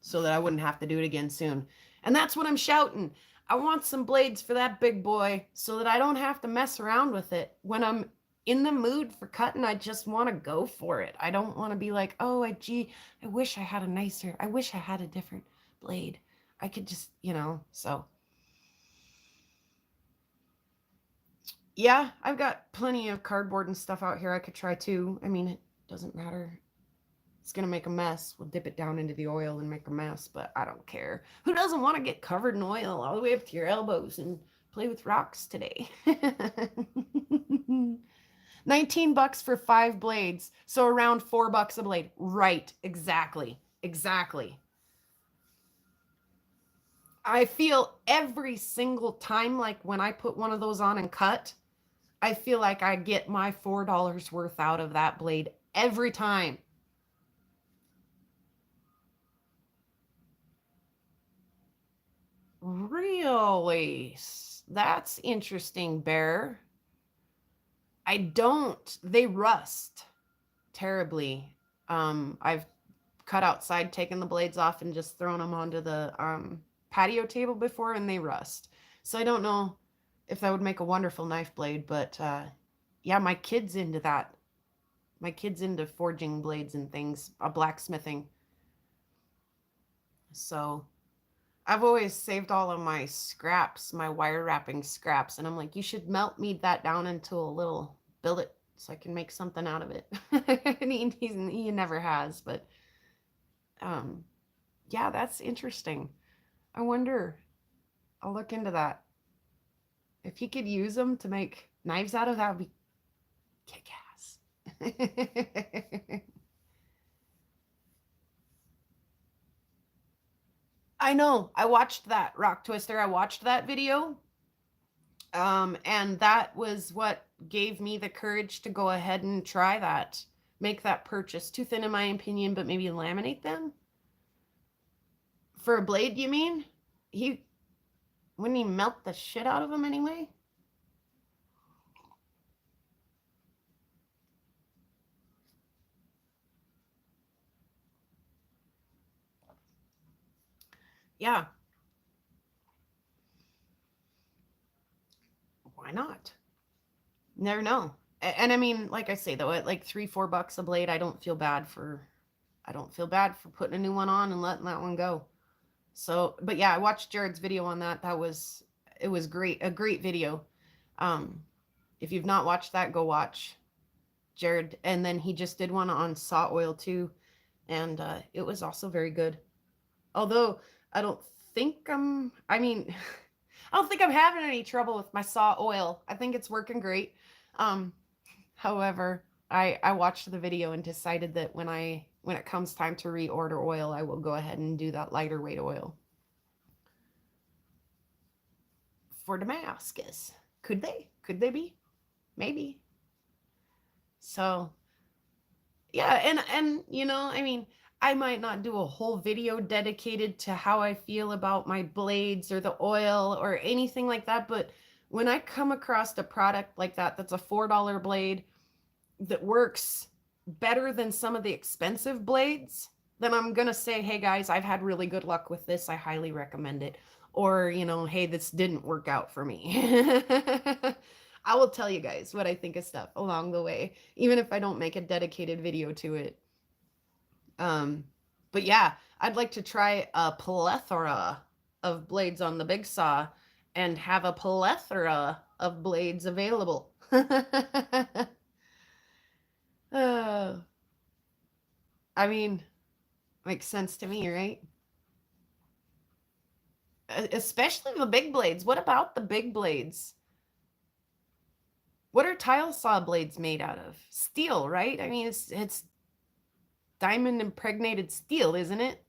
so that I wouldn't have to do it again soon. And that's what I'm shouting. I want some blades for that big boy so that I don't have to mess around with it. When I'm in the mood for cutting, I just want to go for it. I don't want to be like, oh, I wish I had I wish I had a different blade. I could just, so. Yeah, I've got plenty of cardboard and stuff out here I could try too. I mean, it doesn't matter. It's going to make a mess. We'll dip it down into the oil and make a mess, but I don't care. Who doesn't want to get covered in oil all the way up to your elbows and play with rocks today? $19 for 5 blades. So around $4 a blade. Right. Exactly. I feel every single time, like when I put one of those on and cut, I feel like I get my $4 worth out of that blade every time. Really? That's interesting, Bear. They rust terribly. I've cut outside, taken the blades off and just thrown them onto the patio table before and they rust. So I don't know if that would make a wonderful knife blade, but yeah, my kid's into that My kid's into forging blades and things, blacksmithing. So I've always saved all of my scraps, my wire wrapping scraps, and I'm like, you should melt me that down into a little billet so I can make something out of it. And he never has, but yeah, that's interesting. I wonder, I'll look into that. If he could use them to make knives out of, that would be kick ass. I know. I watched that Rock Twister. I watched that video. And that was what gave me the courage to go ahead and try that. Make that purchase. Too thin in my opinion, but maybe laminate them. For a blade, you mean? Wouldn't he melt the shit out of them anyway? Yeah. Why not? Never know. And I mean, like I say though, at like $3-4 a blade, I don't feel bad for putting a new one on and letting that one go. So, but yeah, I watched Jared's video on that. It was great. A great video. If you've not watched that, go watch Jared. And then he just did one on saw oil too. And it was also very good. Although I don't think I mean, I don't think I'm having any trouble with my saw oil. I think it's working great. However, I watched the video and decided that when it comes time to reorder oil, I will go ahead and do that lighter weight oil. For Damascus. Could they? Could they be? Maybe. So, yeah, and you know, I mean, I might not do a whole video dedicated to how I feel about my blades or the oil or anything like that, but when I come across a product like that that's a $4 blade that works better than some of the expensive blades, then I'm going to say, hey guys, I've had really good luck with this. I highly recommend it. Or, you know, hey, this didn't work out for me. I will tell you guys what I think of stuff along the way, even if I don't make a dedicated video to it. But yeah, I'd like to try a plethora of blades on the big saw and have a plethora of blades available. I mean, makes sense to me, right? Especially the big blades. What about the big blades? What are tile saw blades made out of? Steel, right? I mean, it's diamond impregnated steel, isn't it?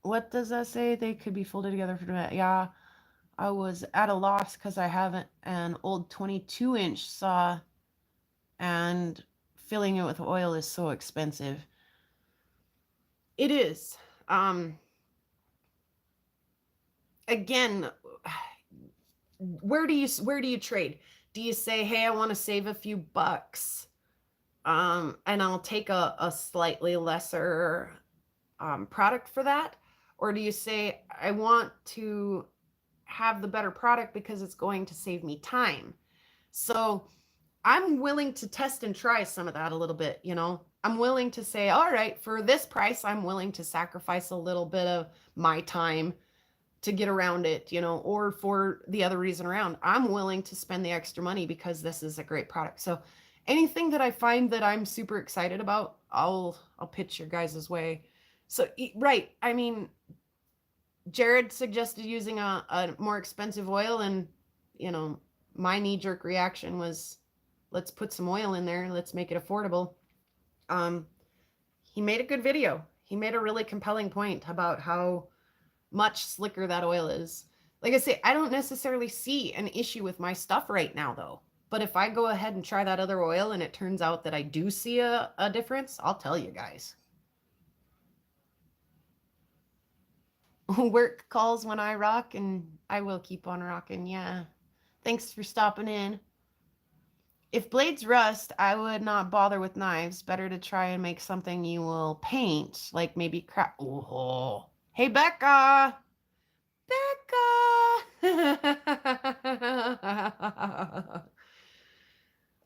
What does that say? They could be folded together for yeah. I was at a loss because I have an old 22-inch saw and filling it with oil is so expensive. It is. Again, where do you trade? Do you say, hey, I want to save a few bucks, and I'll take a slightly lesser product for that? Or do you say, I want to have the better product because it's going to save me time? So I'm willing to test and try some of that a little bit, you know. I'm willing to say, all right, for this price, I'm willing to sacrifice a little bit of my time to get around it, you know, or for the other reason around. I'm willing to spend the extra money because this is a great product. So anything that I find that I'm super excited about, I'll pitch your guys' way. So, right, I mean, Jared suggested using a more expensive oil, and, you know, my knee-jerk reaction was, let's put some oil in there. Let's make it affordable. He made a good video. He made a really compelling point about how much slicker that oil is. Like I say, I don't necessarily see an issue with my stuff right now, though. But if I go ahead and try that other oil and it turns out that I do see a difference, I'll tell you guys. Work calls when I rock, and I will keep on rocking. Yeah. Thanks for stopping in. If blades rust, I would not bother with knives. Better to try and make something you will paint, like maybe crap. Oh, hey, Becca. Becca.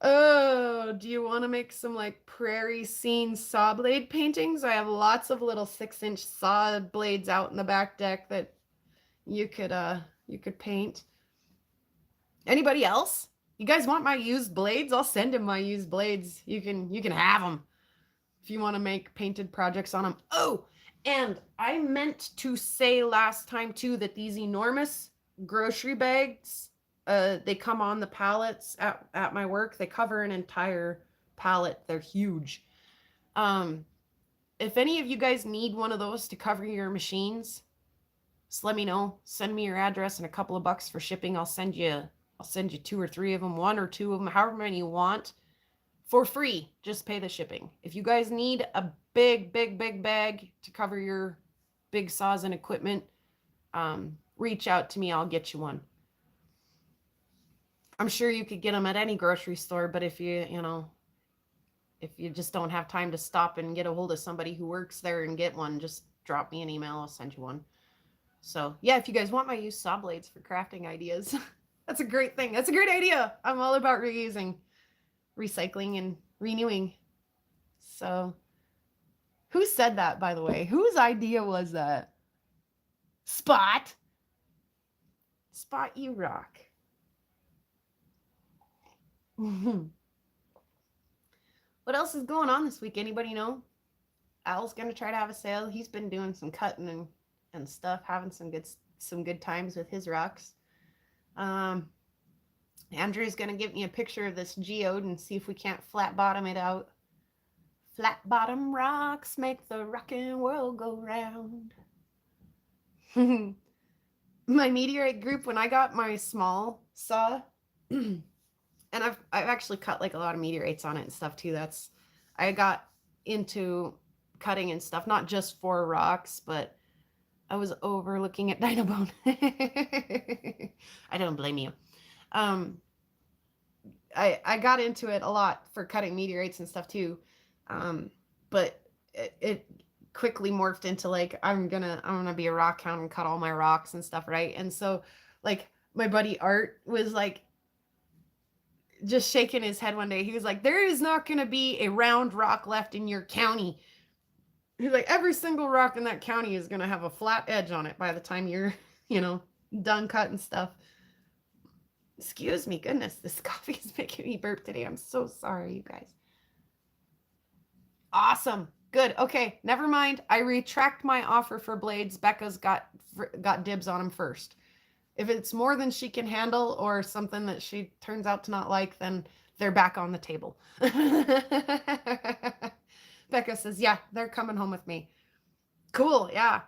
Oh, do you want to make some like prairie scene saw blade paintings? I have lots of little 6-inch saw blades out in the back deck that you could paint. Anybody else? You guys want my used blades? I'll send him my used blades. You can have them if you want to make painted projects on them. Oh, and I meant to say last time too that these enormous grocery bags, they come on the pallets at my work. They cover an entire pallet. They're huge. If any of you guys need one of those to cover your machines, just let me know. Send me your address and a couple of bucks for shipping. I'll send you 2 or 3 of them, 1 or 2 of them, however many you want, for free. Just pay the shipping. If you guys need a big bag to cover your big saws and equipment, reach out to me. I'll get you one. I'm sure you could get them at any grocery store, but if you just don't have time to stop and get a hold of somebody who works there and get one, just drop me an email. I'll send you one. So yeah, if you guys want my used saw blades for crafting ideas, that's a great thing. That's a great idea. I'm all about reusing, recycling, and renewing. So who said that, by the way? Whose idea was that? Spot, you rock. What else is going on this week? Anybody know? Al's gonna try to have a sale. He's been doing some cutting and stuff, having some good times with his rocks. Andrew's gonna give me a picture of this geode and see if we can't flat bottom it out. Flat bottom rocks make the rockin' world go round. My meteorite group, when I got my small saw, and I've actually cut like a lot of meteorites on it and stuff too. I got into cutting and stuff, not just for rocks, but I was overlooking at Dinobone. I don't blame you. I got into it a lot for cutting meteorites and stuff too. But it quickly morphed into like, I'm gonna be a rock hound and cut all my rocks and stuff, right? And so like my buddy Art was like just shaking his head one day. He was like, there is not gonna be a round rock left in your county. He's like, every single rock in that county is gonna have a flat edge on it by the time you're, done cutting stuff. Excuse me, goodness, this coffee is making me burp today. I'm so sorry, you guys. Awesome. Good. Okay, never mind. I retract my offer for blades. Becca's got dibs on them first. If it's more than she can handle or something that she turns out to not like, then they're back on the table. Becca says, yeah, they're coming home with me. Cool. Yeah.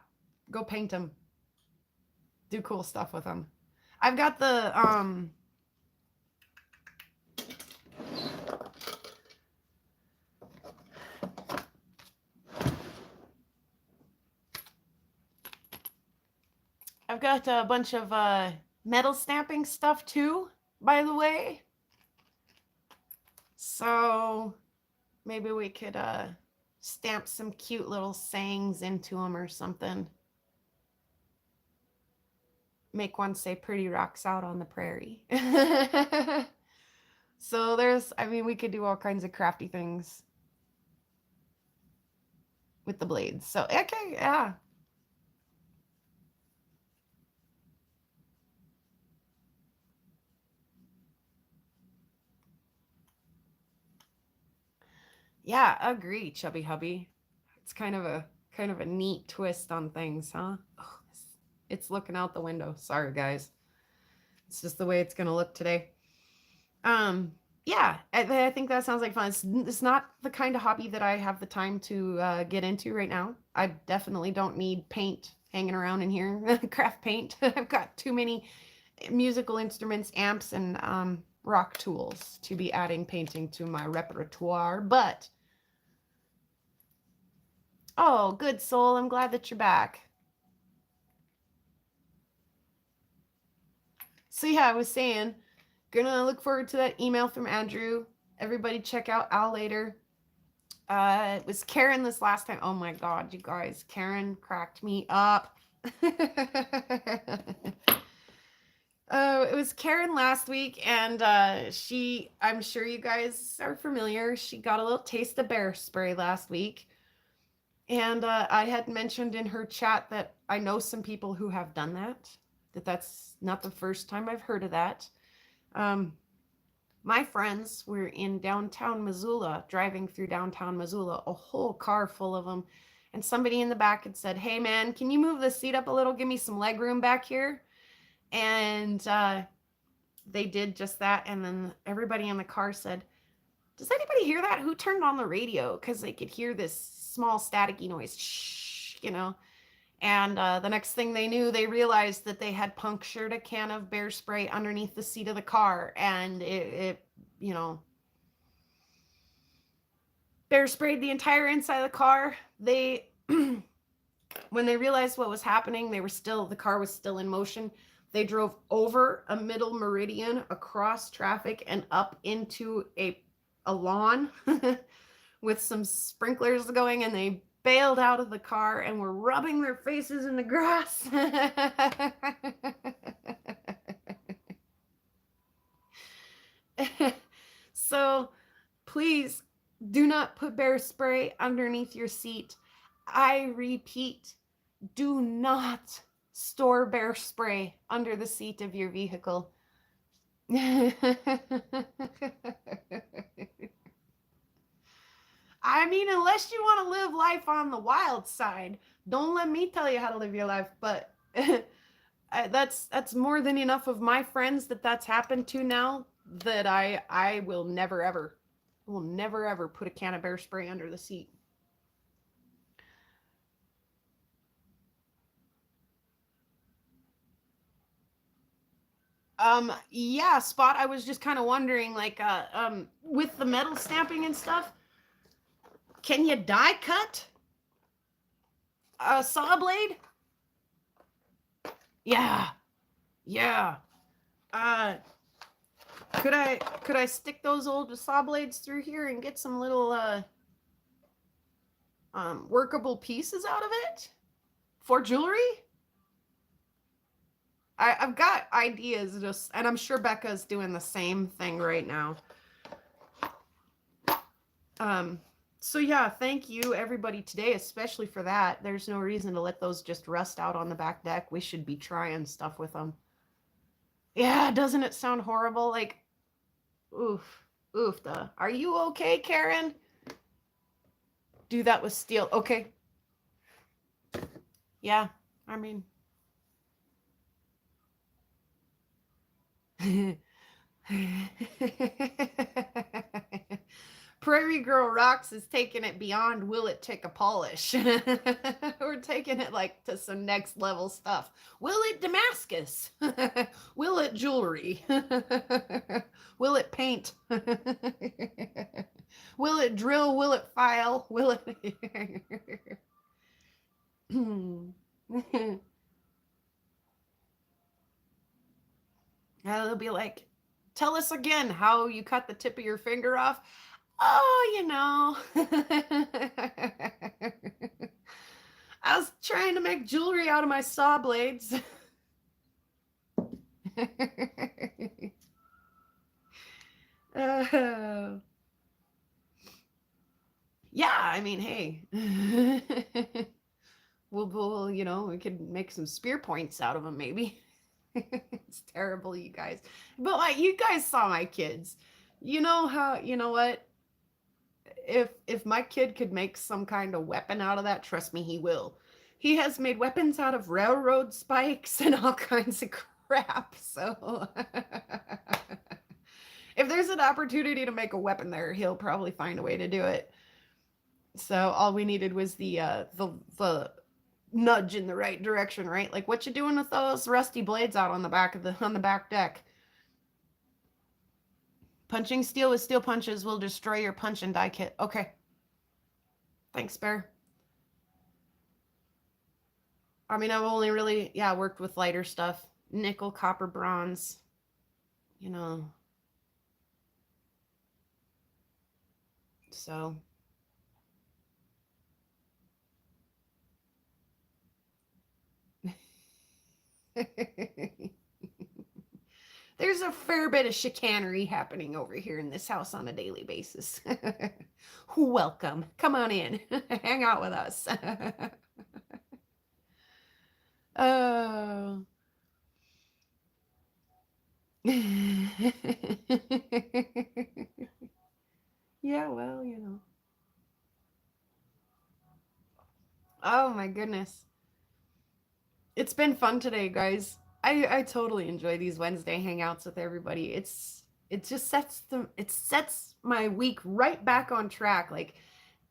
Go paint them. Do cool stuff with them. I've got the, I've got a bunch of metal stamping stuff too, by the way. So maybe we could stamp some cute little sayings into them or something. Make one say pretty rocks out on the prairie. So we could do all kinds of crafty things with the blades. So, okay, yeah. Yeah, agree, Chubby Hubby. It's kind of a neat twist on things, huh? Oh, it's looking out the window. Sorry, guys. It's just the way it's gonna look today. Yeah, I think that sounds like fun. It's not the kind of hobby that I have the time to get into right now. I definitely don't need paint hanging around in here, craft paint. I've got too many musical instruments, amps, and rock tools to be adding painting to my repertoire. But oh, good soul, I'm glad that you're back. So yeah, I was saying, gonna look forward to that email from Andrew. Everybody check out Al later. It was Karen this last time. Oh my God, you guys, Karen cracked me up. It was Karen last week, and I'm sure you guys are familiar. She got a little taste of bear spray last week. And I had mentioned in her chat that I know some people who have done that's not the first time I've heard of that. My friends were in downtown Missoula, driving through downtown Missoula, a whole car full of them. And somebody in the back had said, "Hey, man, can you move the seat up a little? Give me some leg room back here." And they did just that. And then everybody in the car said, "Does anybody hear that? Who turned on the radio?" Because they could hear this small staticky noise, shh, And the next thing they knew, they realized that they had punctured a can of bear spray underneath the seat of the car. And it bear sprayed the entire inside of the car. They, when they realized what was happening, the car was still in motion. They drove over a middle meridian, across traffic, and up into a lawn with some sprinklers going, and they bailed out of the car and were rubbing their faces in the grass. So please do not put bear spray underneath your seat. I repeat, do not store bear spray under the seat of your vehicle. I mean, unless you want to live life on the wild side, don't let me tell you how to live your life. But that's more than enough of my friends that's happened to now, that I will never ever put a can of bear spray under the seat. Yeah, Spot, I was just kind of wondering, like, with the metal stamping and stuff, can you die cut a saw blade? Yeah. Could I stick those old saw blades through here and get some little workable pieces out of it for jewelry? I've got ideas, and I'm sure Becca's doing the same thing right now. So yeah, thank you everybody today, especially for that. There's no reason to let those just rust out on the back deck. We should be trying stuff with them. Yeah, doesn't it sound horrible? Like, oof. Are you okay, Karen? Do that with steel. Okay. Yeah, I mean. Prairie Girl Rocks is taking it beyond will it take a polish. We're taking it like to some next level stuff. Will it Damascus? Will it jewelry? Will it paint? Will it drill? Will it file? Will it They'll be like, "Tell us again how you cut the tip of your finger off." Oh, I was trying to make jewelry out of my saw blades. Yeah, I mean, hey. we'll, we could make some spear points out of them, maybe. It's terrible, you guys. But like, you guys saw my kids. You know what? If my kid could make some kind of weapon out of that, trust me, he will. He has made weapons out of railroad spikes and all kinds of crap. So if there's an opportunity to make a weapon there, he'll probably find a way to do it. So all we needed was the nudge in the right direction, right? Like, what you doing with those rusty blades out on the back deck? Punching steel with steel punches will destroy your punch and die kit. Okay. Thanks, Bear. I mean, I've only really, worked with lighter stuff. Nickel, copper, bronze. So. there's a fair bit of chicanery happening over here in this house on a daily basis. Welcome. Come on in. Hang out with us. Oh. Yeah, well, you know. Oh my goodness. It's been fun today, guys. I totally enjoy these Wednesday hangouts with everybody. It just sets my week right back on track. Like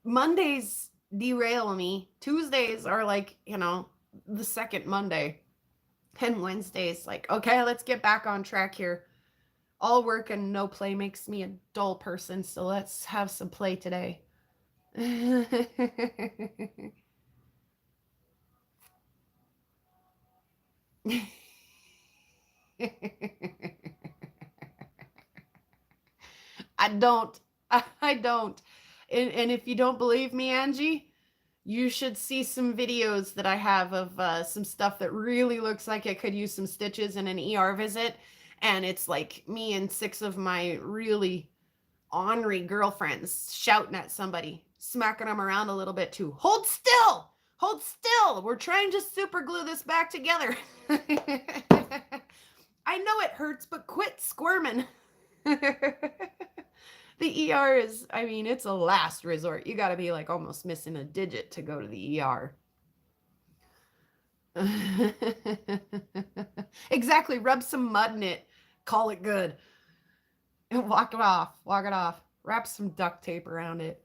Mondays derail me. Tuesdays are like, you know, the second Monday. And Wednesdays like, okay, let's get back on track here. All work and no play makes me a dull person, so let's have some play today. I don't. I don't. And if you don't believe me, Angie, you should see some videos that I have of some stuff that really looks like it could use some stitches in an ER visit. And it's like me and 6 of my really ornery girlfriends shouting at somebody, smacking them around a little bit too. Hold still! Hold still! We're trying to super glue this back together. I know it hurts, but quit squirming. The ER is, I mean, it's a last resort. You got to be like almost missing a digit to go to the ER. Exactly. Rub some mud in it. Call it good. And walk it off. Walk it off. Wrap some duct tape around it.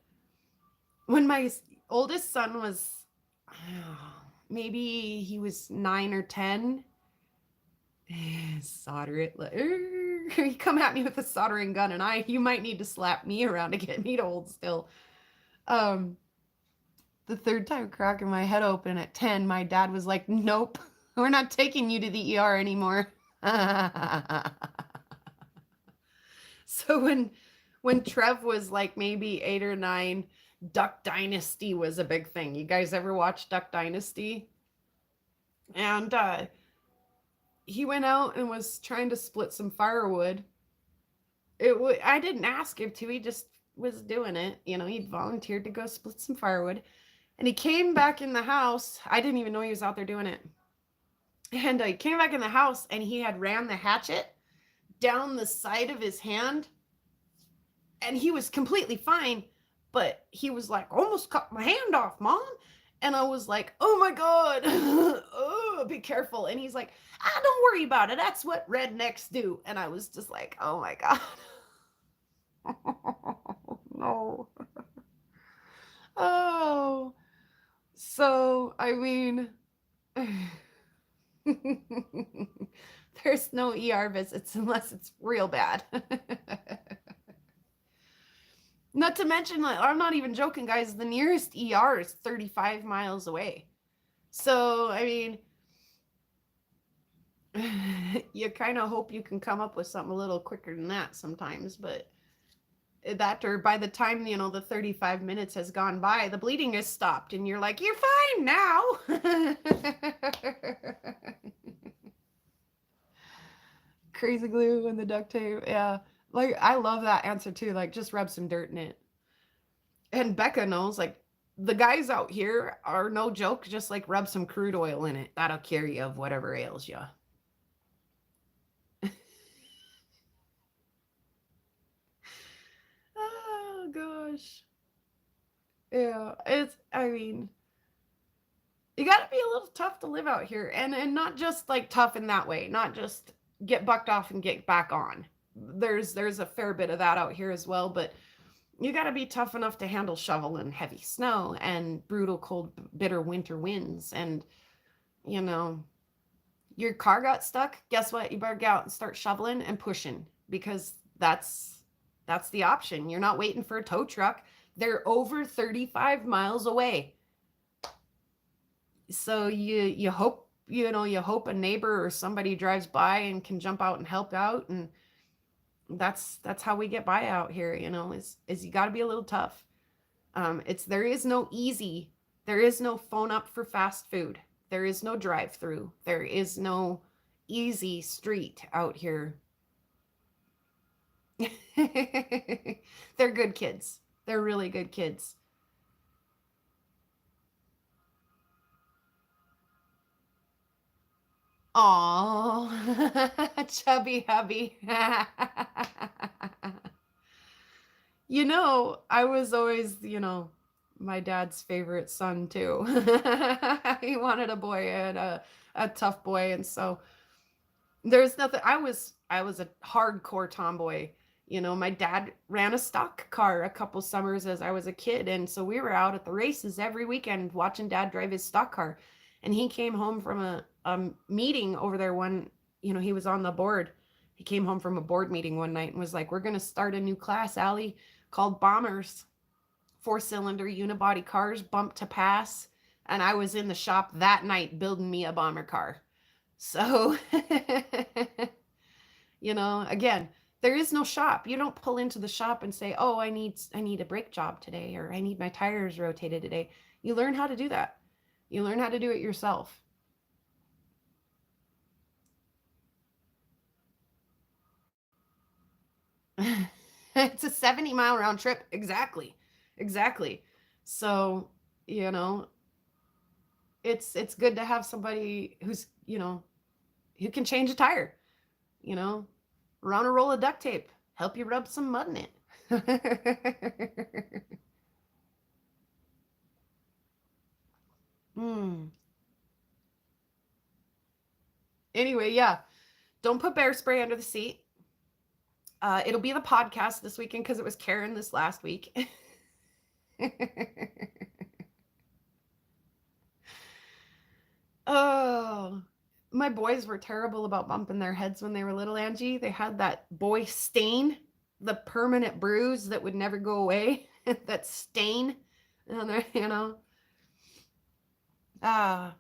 When my oldest son was, maybe he was 9 or 10, solder it. You come at me with a soldering gun and you might need to slap me around to get me to hold still. The third time cracking my head open at 10, my dad was like, nope, we're not taking you to the ER anymore. So when Trev was like maybe 8 or 9, Duck Dynasty was a big thing. You guys ever watch Duck Dynasty? And he went out and was trying to split some firewood. I didn't ask him to. He just was doing it. You know, he'd volunteered to go split some firewood. And he came back in the house. I didn't even know he was out there doing it. And he came back in the house and he had ran the hatchet down the side of his hand. And he was completely fine. But he was like, almost cut my hand off, Mom. And I was like, oh my God, oh, be careful. And he's like, don't worry about it. That's what rednecks do. And I was just like, oh my God. No. Oh. So, I mean, there's no ER visits unless it's real bad. Not to mention, like, I'm not even joking, guys. The nearest ER is 35 miles away. So, I mean, you kind of hope you can come up with something a little quicker than that sometimes. But that, or by the time, you know, the 35 minutes has gone by, the bleeding has stopped. And you're like, you're fine now. Crazy glue and the duct tape. Yeah. Like, I love that answer too. Like, just rub some dirt in it. And Becca knows, like, the guys out here are no joke. Just like rub some crude oil in it. That'll cure you of whatever ails you. Oh, gosh. Yeah. I mean, you got to be a little tough to live out here. And not just like tough in that way. Not just get bucked off and get back on. There's a fair bit of that out here as well, but you got to be tough enough to handle shoveling heavy snow and brutal, cold, bitter winter winds. And, you know, your car got stuck. Guess what? You better get out and start shoveling and pushing, because that's the option. You're not waiting for a tow truck. They're over 35 miles away. So you hope, you hope a neighbor or somebody drives by and can jump out and help out. And that's how we get by out here, is you got to be a little tough. There is no phone up for fast food. There is no drive through. There is no easy street out here. They're good kids. They're really good kids. Aw, chubby hubby. I was always, my dad's favorite son too. He wanted a boy and a tough boy, and so there's nothing. I was a hardcore tomboy. My dad ran a stock car a couple summers as I was a kid, and so we were out at the races every weekend watching dad drive his stock car. And he came home from a meeting over there he was on the board. He came home from a board meeting one night and was like, "We're going to start a new class, Allie, called Bombers, 4-cylinder unibody cars, bump to pass." And I was in the shop that night building me a bomber car. So, again, there is no shop. You don't pull into the shop and say, "Oh, I need a brake job today," or "I need my tires rotated today." You learn how to do that. You learn how to do it yourself. It's a 70-mile round trip. Exactly. Exactly. So, you know, it's good to have somebody who can change a tire, you know, run a roll of duct tape, help you rub some mud in it. Hmm. Anyway, yeah, don't put bear spray under the seat. It'll be the podcast this weekend because it was Karen this last week. Oh, my boys were terrible about bumping their heads when they were little, Angie. They had that boy stain, the permanent bruise that would never go away, that stain on their. Ah,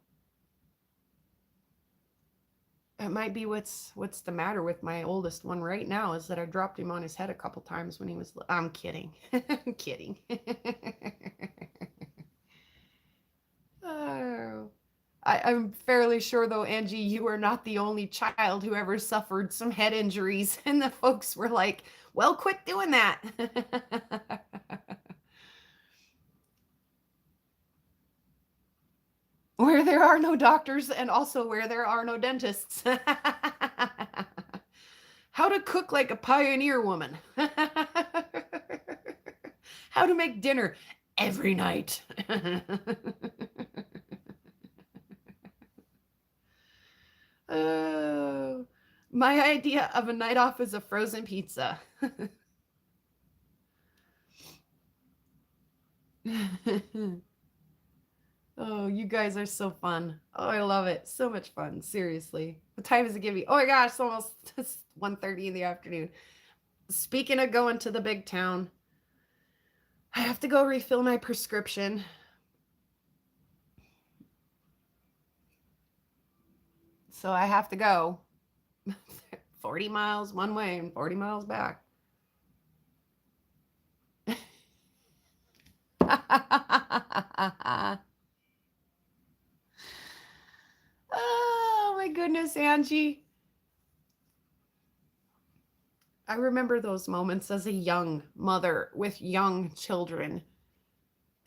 it might be what's the matter with my oldest one right now is that I dropped him on his head a couple times when he was. I'm kidding. I'm kidding. Oh. I'm fairly sure, though, Angie, you are not the only child who ever suffered some head injuries. And the folks were like, "Well, quit doing that." Where there are no doctors and also where there are no dentists. How to cook like a pioneer woman. How to make dinner every night. Oh, my idea of a night off is a frozen pizza. Oh, you guys are so fun. Oh, I love it. So much fun. Seriously. What time does it give you? Oh my gosh, it's almost 1:30 in the afternoon. Speaking of going to the big town, I have to go refill my prescription. So I have to go 40 miles one way and 40 miles back. Oh my goodness, Angie. I remember those moments as a young mother with young children.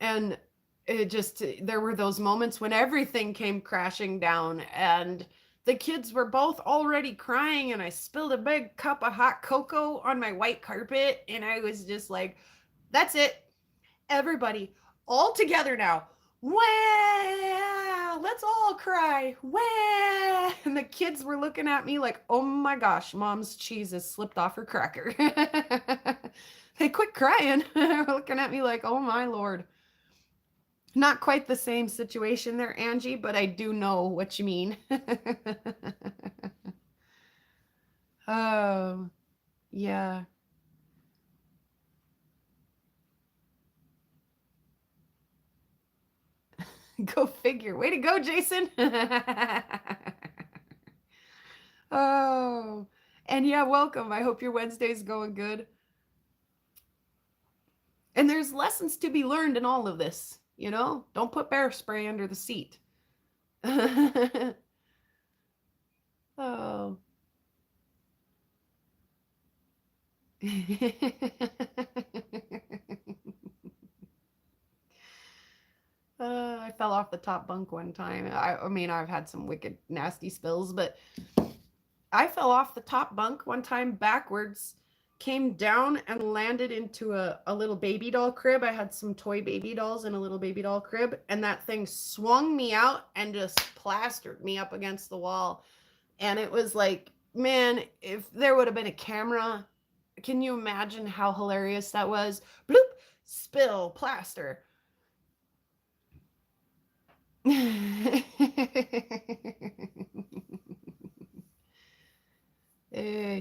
And there were those moments when everything came crashing down and the kids were both already crying and I spilled a big cup of hot cocoa on my white carpet and I was just like, "That's it. Everybody all together now. Wow, let's all cry. Wow." And the kids were looking at me like, "Oh my gosh, mom's cheese has slipped off her cracker." They quit crying. They're looking at me like, "Oh my Lord." Not quite the same situation there, Angie, but I do know what you mean. Oh, yeah. Go figure. Way to go, Jason. Oh, and yeah, welcome. I hope your Wednesday's going good. And there's lessons to be learned in all of this, Don't put bear spray under the seat. Oh. I fell off the top bunk one time. I mean, I've had some wicked nasty spills, but I fell off the top bunk one time backwards, came down and landed into a little baby doll crib. I had some toy baby dolls in a little baby doll crib, and that thing swung me out and just plastered me up against the wall. And it was like, man, if there would have been a camera, can you imagine how hilarious that was? Bloop, spill, plaster.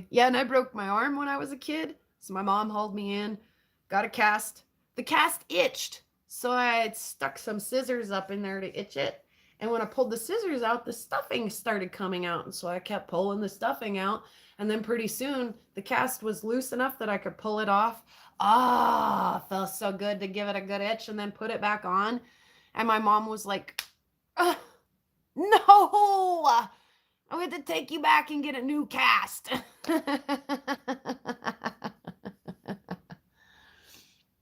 Yeah, and I broke my arm when I was a kid. So my mom hauled me in, got a cast. The cast itched. So I had stuck some scissors up in there to itch it. And when I pulled the scissors out, the stuffing started coming out. And so I kept pulling the stuffing out. And then pretty soon the cast was loose enough that I could pull it off. Ah, felt so good to give it a good itch and then put it back on. And my mom was like, no, I'm going to take you back and get a new cast.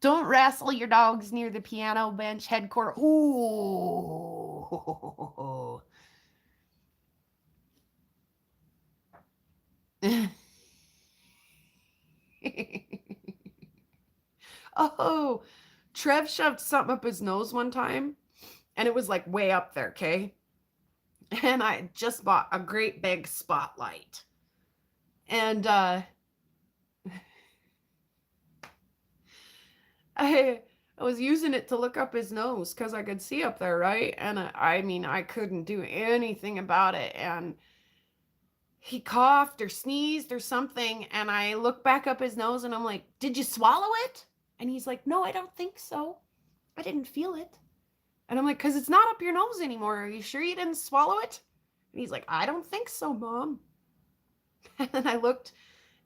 Don't wrestle your dogs near the piano bench headquarters. Ooh. Oh, Trev shoved something up his nose one time, and it was like way up there, okay? And I just bought a great big spotlight. And I was using it to look up his nose because I could see up there, right? And I mean, I couldn't do anything about it. And he coughed or sneezed or something. And I looked back up his nose and I'm like, did you swallow it? And he's like, no, I don't think so. I didn't feel it. And I'm like, because it's not up your nose anymore. Are you sure you didn't swallow it? And he's like, I don't think so, Mom. And then I looked,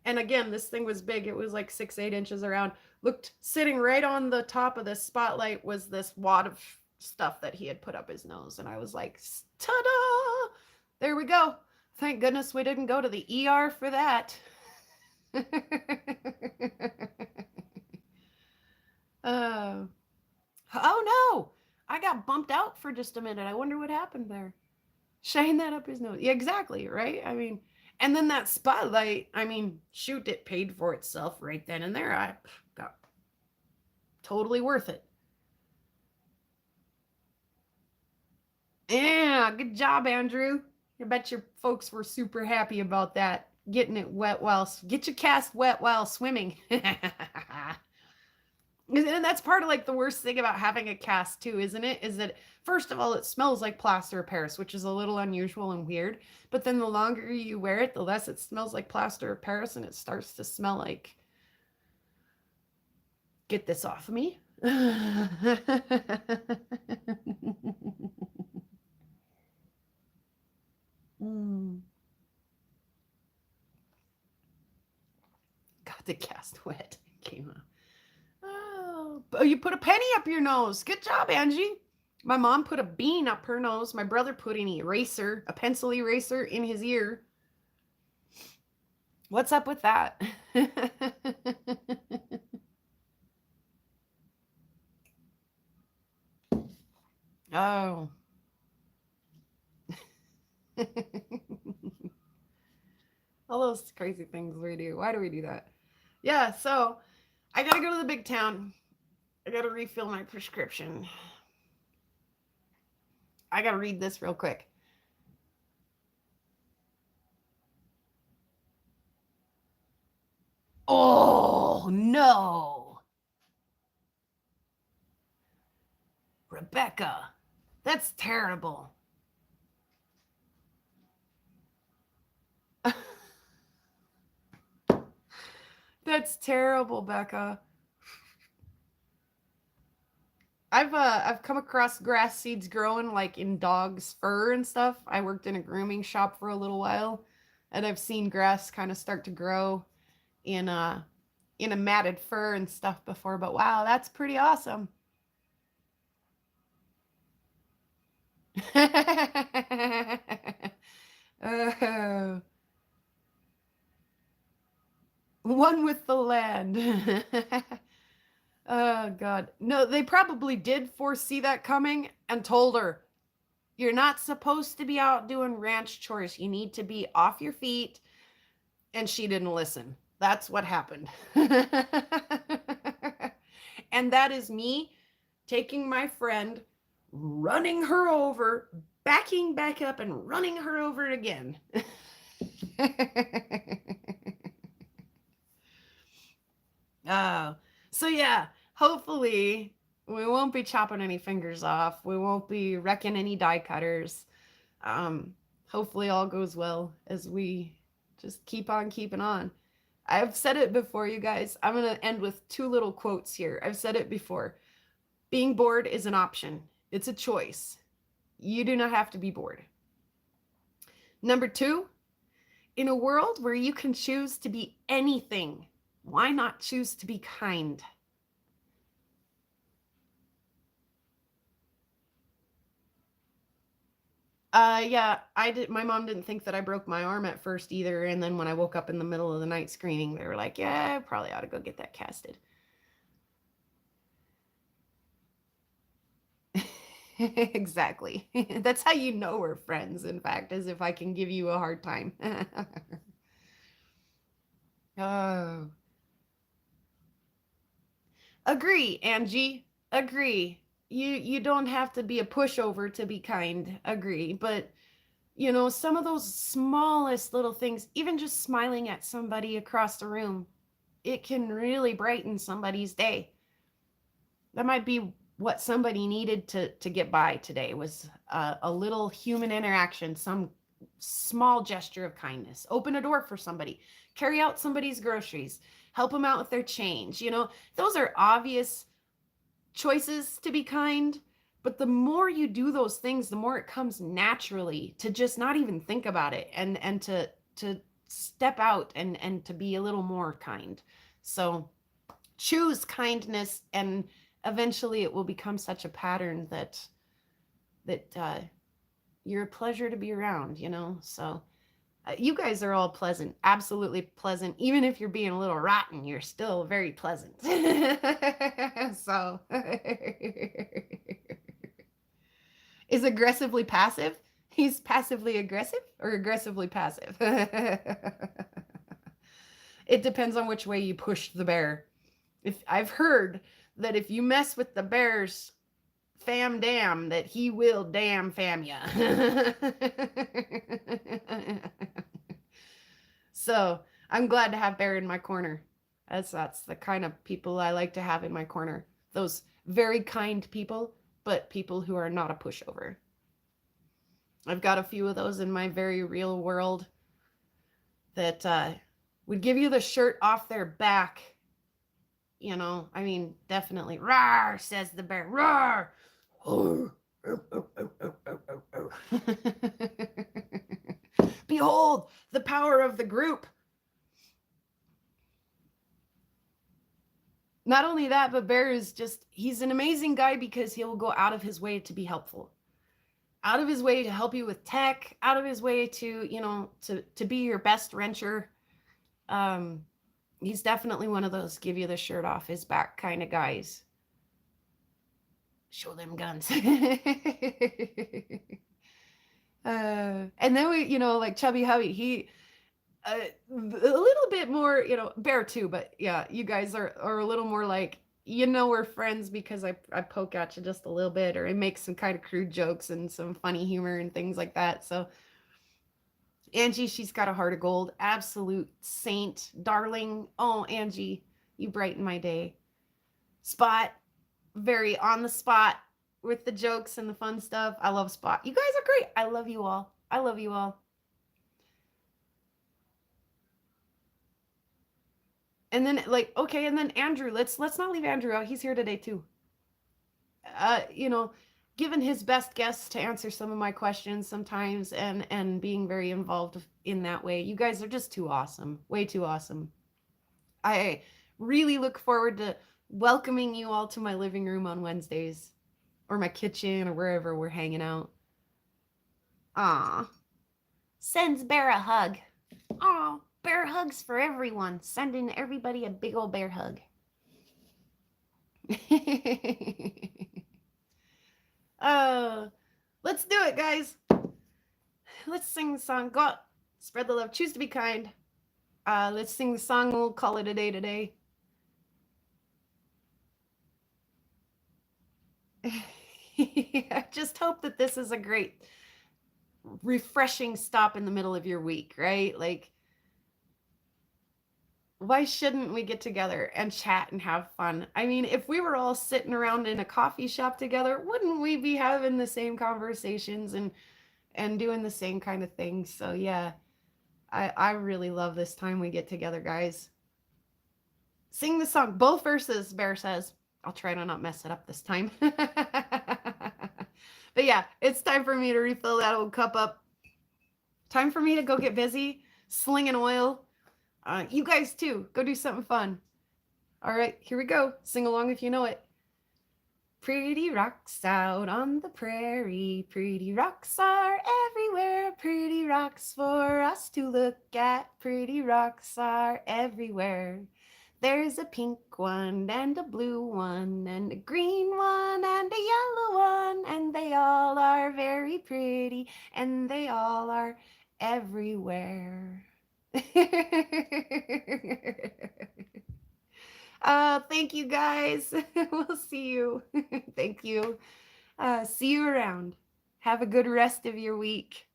and again, this thing was big. It was like 6-8 inches around. Looked, sitting right on the top of the spotlight was this wad of stuff that he had put up his nose. And I was like, ta-da! There we go. Thank goodness we didn't go to the ER for that. Oh no! I got bumped out for just a minute. I wonder what happened there. Shine that up his nose. Yeah, exactly, right? I mean, and then that spotlight, I mean, shoot, it paid for itself right then and there. I got totally worth it. Yeah, good job, Andrew. I bet your folks were super happy about that. Getting it wet get your cast wet while swimming. And that's part of like the worst thing about having a cast too, isn't it? Is that first of all, it smells like plaster of Paris, which is a little unusual and weird. But then the longer you wear it, the less it smells like plaster of Paris, and it starts to smell like, get this off of me. Got the cast wet. Came out. Oh, you put a penny up your nose. Good job, Angie. My mom put a bean up her nose. My brother put an eraser, a pencil eraser, in his ear. What's up with that? Oh. All those crazy things we do. Why do we do that? Yeah, so I gotta go to the big town. I gotta refill my prescription. I gotta read this real quick. Oh, no. Rebecca, that's terrible. That's terrible, Becca. I've come across grass seeds growing like in dogs' fur and stuff. I worked in a grooming shop for a little while, and I've seen grass kind of start to grow in a matted fur and stuff before, but wow, that's pretty awesome. Oh. One with the land. And oh God. No, they probably did foresee that coming and told her, you're not supposed to be out doing ranch chores. You need to be off your feet. And she didn't listen. That's what happened. And that is me taking my friend, running her over, backing back up and running her over again. Oh, so yeah, hopefully we won't be chopping any fingers off. We won't be wrecking any die cutters. Hopefully all goes well as we just keep on keeping on. I've said it before, you guys. I'm going to end with 2 little quotes here. I've said it before. Being bored is an option. It's a choice. You do not have to be bored. Number 2, in a world where you can choose to be anything, why not choose to be kind? Yeah, I did. My mom didn't think that I broke my arm at first either. And then when I woke up in the middle of the night screaming, they were like, yeah, I probably ought to go get that casted. Exactly. That's how you know we're friends, in fact, as if I can give you a hard time. Oh. Agree, Angie. Agree. You don't have to be a pushover to be kind. Agree. But you know, some of those smallest little things, even just smiling at somebody across the room, it can really brighten somebody's day. That might be what somebody needed to get by today, was a little human interaction, some small gesture of kindness. Open a door for somebody, carry out somebody's groceries, help them out with their change. You know, those are obvious choices to be kind, but the more you do those things, the more it comes naturally to just not even think about it, and to step out and to be a little more kind. So choose kindness, and eventually it will become such a pattern that you're a pleasure to be around, you know. So you guys are all pleasant, absolutely pleasant. Even if you're being a little rotten, you're still very pleasant. So is aggressively passive? He's passively aggressive or aggressively passive? It depends on which way you push the bear. If I've heard that if you mess with the bear's fam dam, that he will damn fam ya. So I'm glad to have Bear in my corner. That's the kind of people I like to have in my corner. Those very kind people, but people who are not a pushover. I've got a few of those in my very real world that would give you the shirt off their back. You know, I mean, definitely. Roar, says the bear. Roar. Behold the power of the group. Not only that, but Bear is he's an amazing guy because he'll go out of his way to be helpful. Out of his way to help you with tech, out of his way to, you know, to be your best wrencher. He's definitely one of those give you the shirt off his back kind of guys. Show them guns. And then we, you know, like Chubby Hubby, he a little bit more, you know, Bear too, but yeah, you guys are a little more like, you know, we're friends because I poke at you just a little bit, or I make some kind of crude jokes and some funny humor and things like that. So Angie, she's got a heart of gold, absolute saint, darling. Oh, Angie, you brighten my day. Spot, very on the spot with the jokes and the fun stuff. I love Spot. You guys are great. I love you all. I love you all. And then like, okay, and then Andrew, let's not leave Andrew out. He's here today too. You know, given his best guess to answer some of my questions sometimes, and being very involved in that way. You guys are just too awesome. Way too awesome. I really look forward to welcoming you all to my living room on Wednesdays, or my kitchen, or wherever we're hanging out. Aw. Sends Bear a hug. Aw. Bear hugs for everyone. Sending everybody a big old bear hug. Let's do it, guys. Let's sing the song. Go out, spread the love, choose to be kind. Let's sing the song. We'll call it a day today. I just hope that this is a great, refreshing stop in the middle of your week, right? Like, why shouldn't we get together and chat and have fun? I mean, if we were all sitting around in a coffee shop together, wouldn't we be having the same conversations and doing the same kind of things? So yeah, I really love this time we get together, guys. Sing the song, both verses, Bear says. I'll try to not mess it up this time. But yeah, it's time for me to refill that old cup up. Time for me to go get busy, slinging oil. You guys too, go do something fun. All right, here we go. Sing along if you know it. Pretty rocks out on the prairie, pretty rocks are everywhere, pretty rocks for us to look at, pretty rocks are everywhere. There's a pink one and a blue one and a green one and a yellow one, and they all are very pretty, and they all are everywhere. Thank you guys. We'll see you. Thank you. See you around. Have a good rest of your week.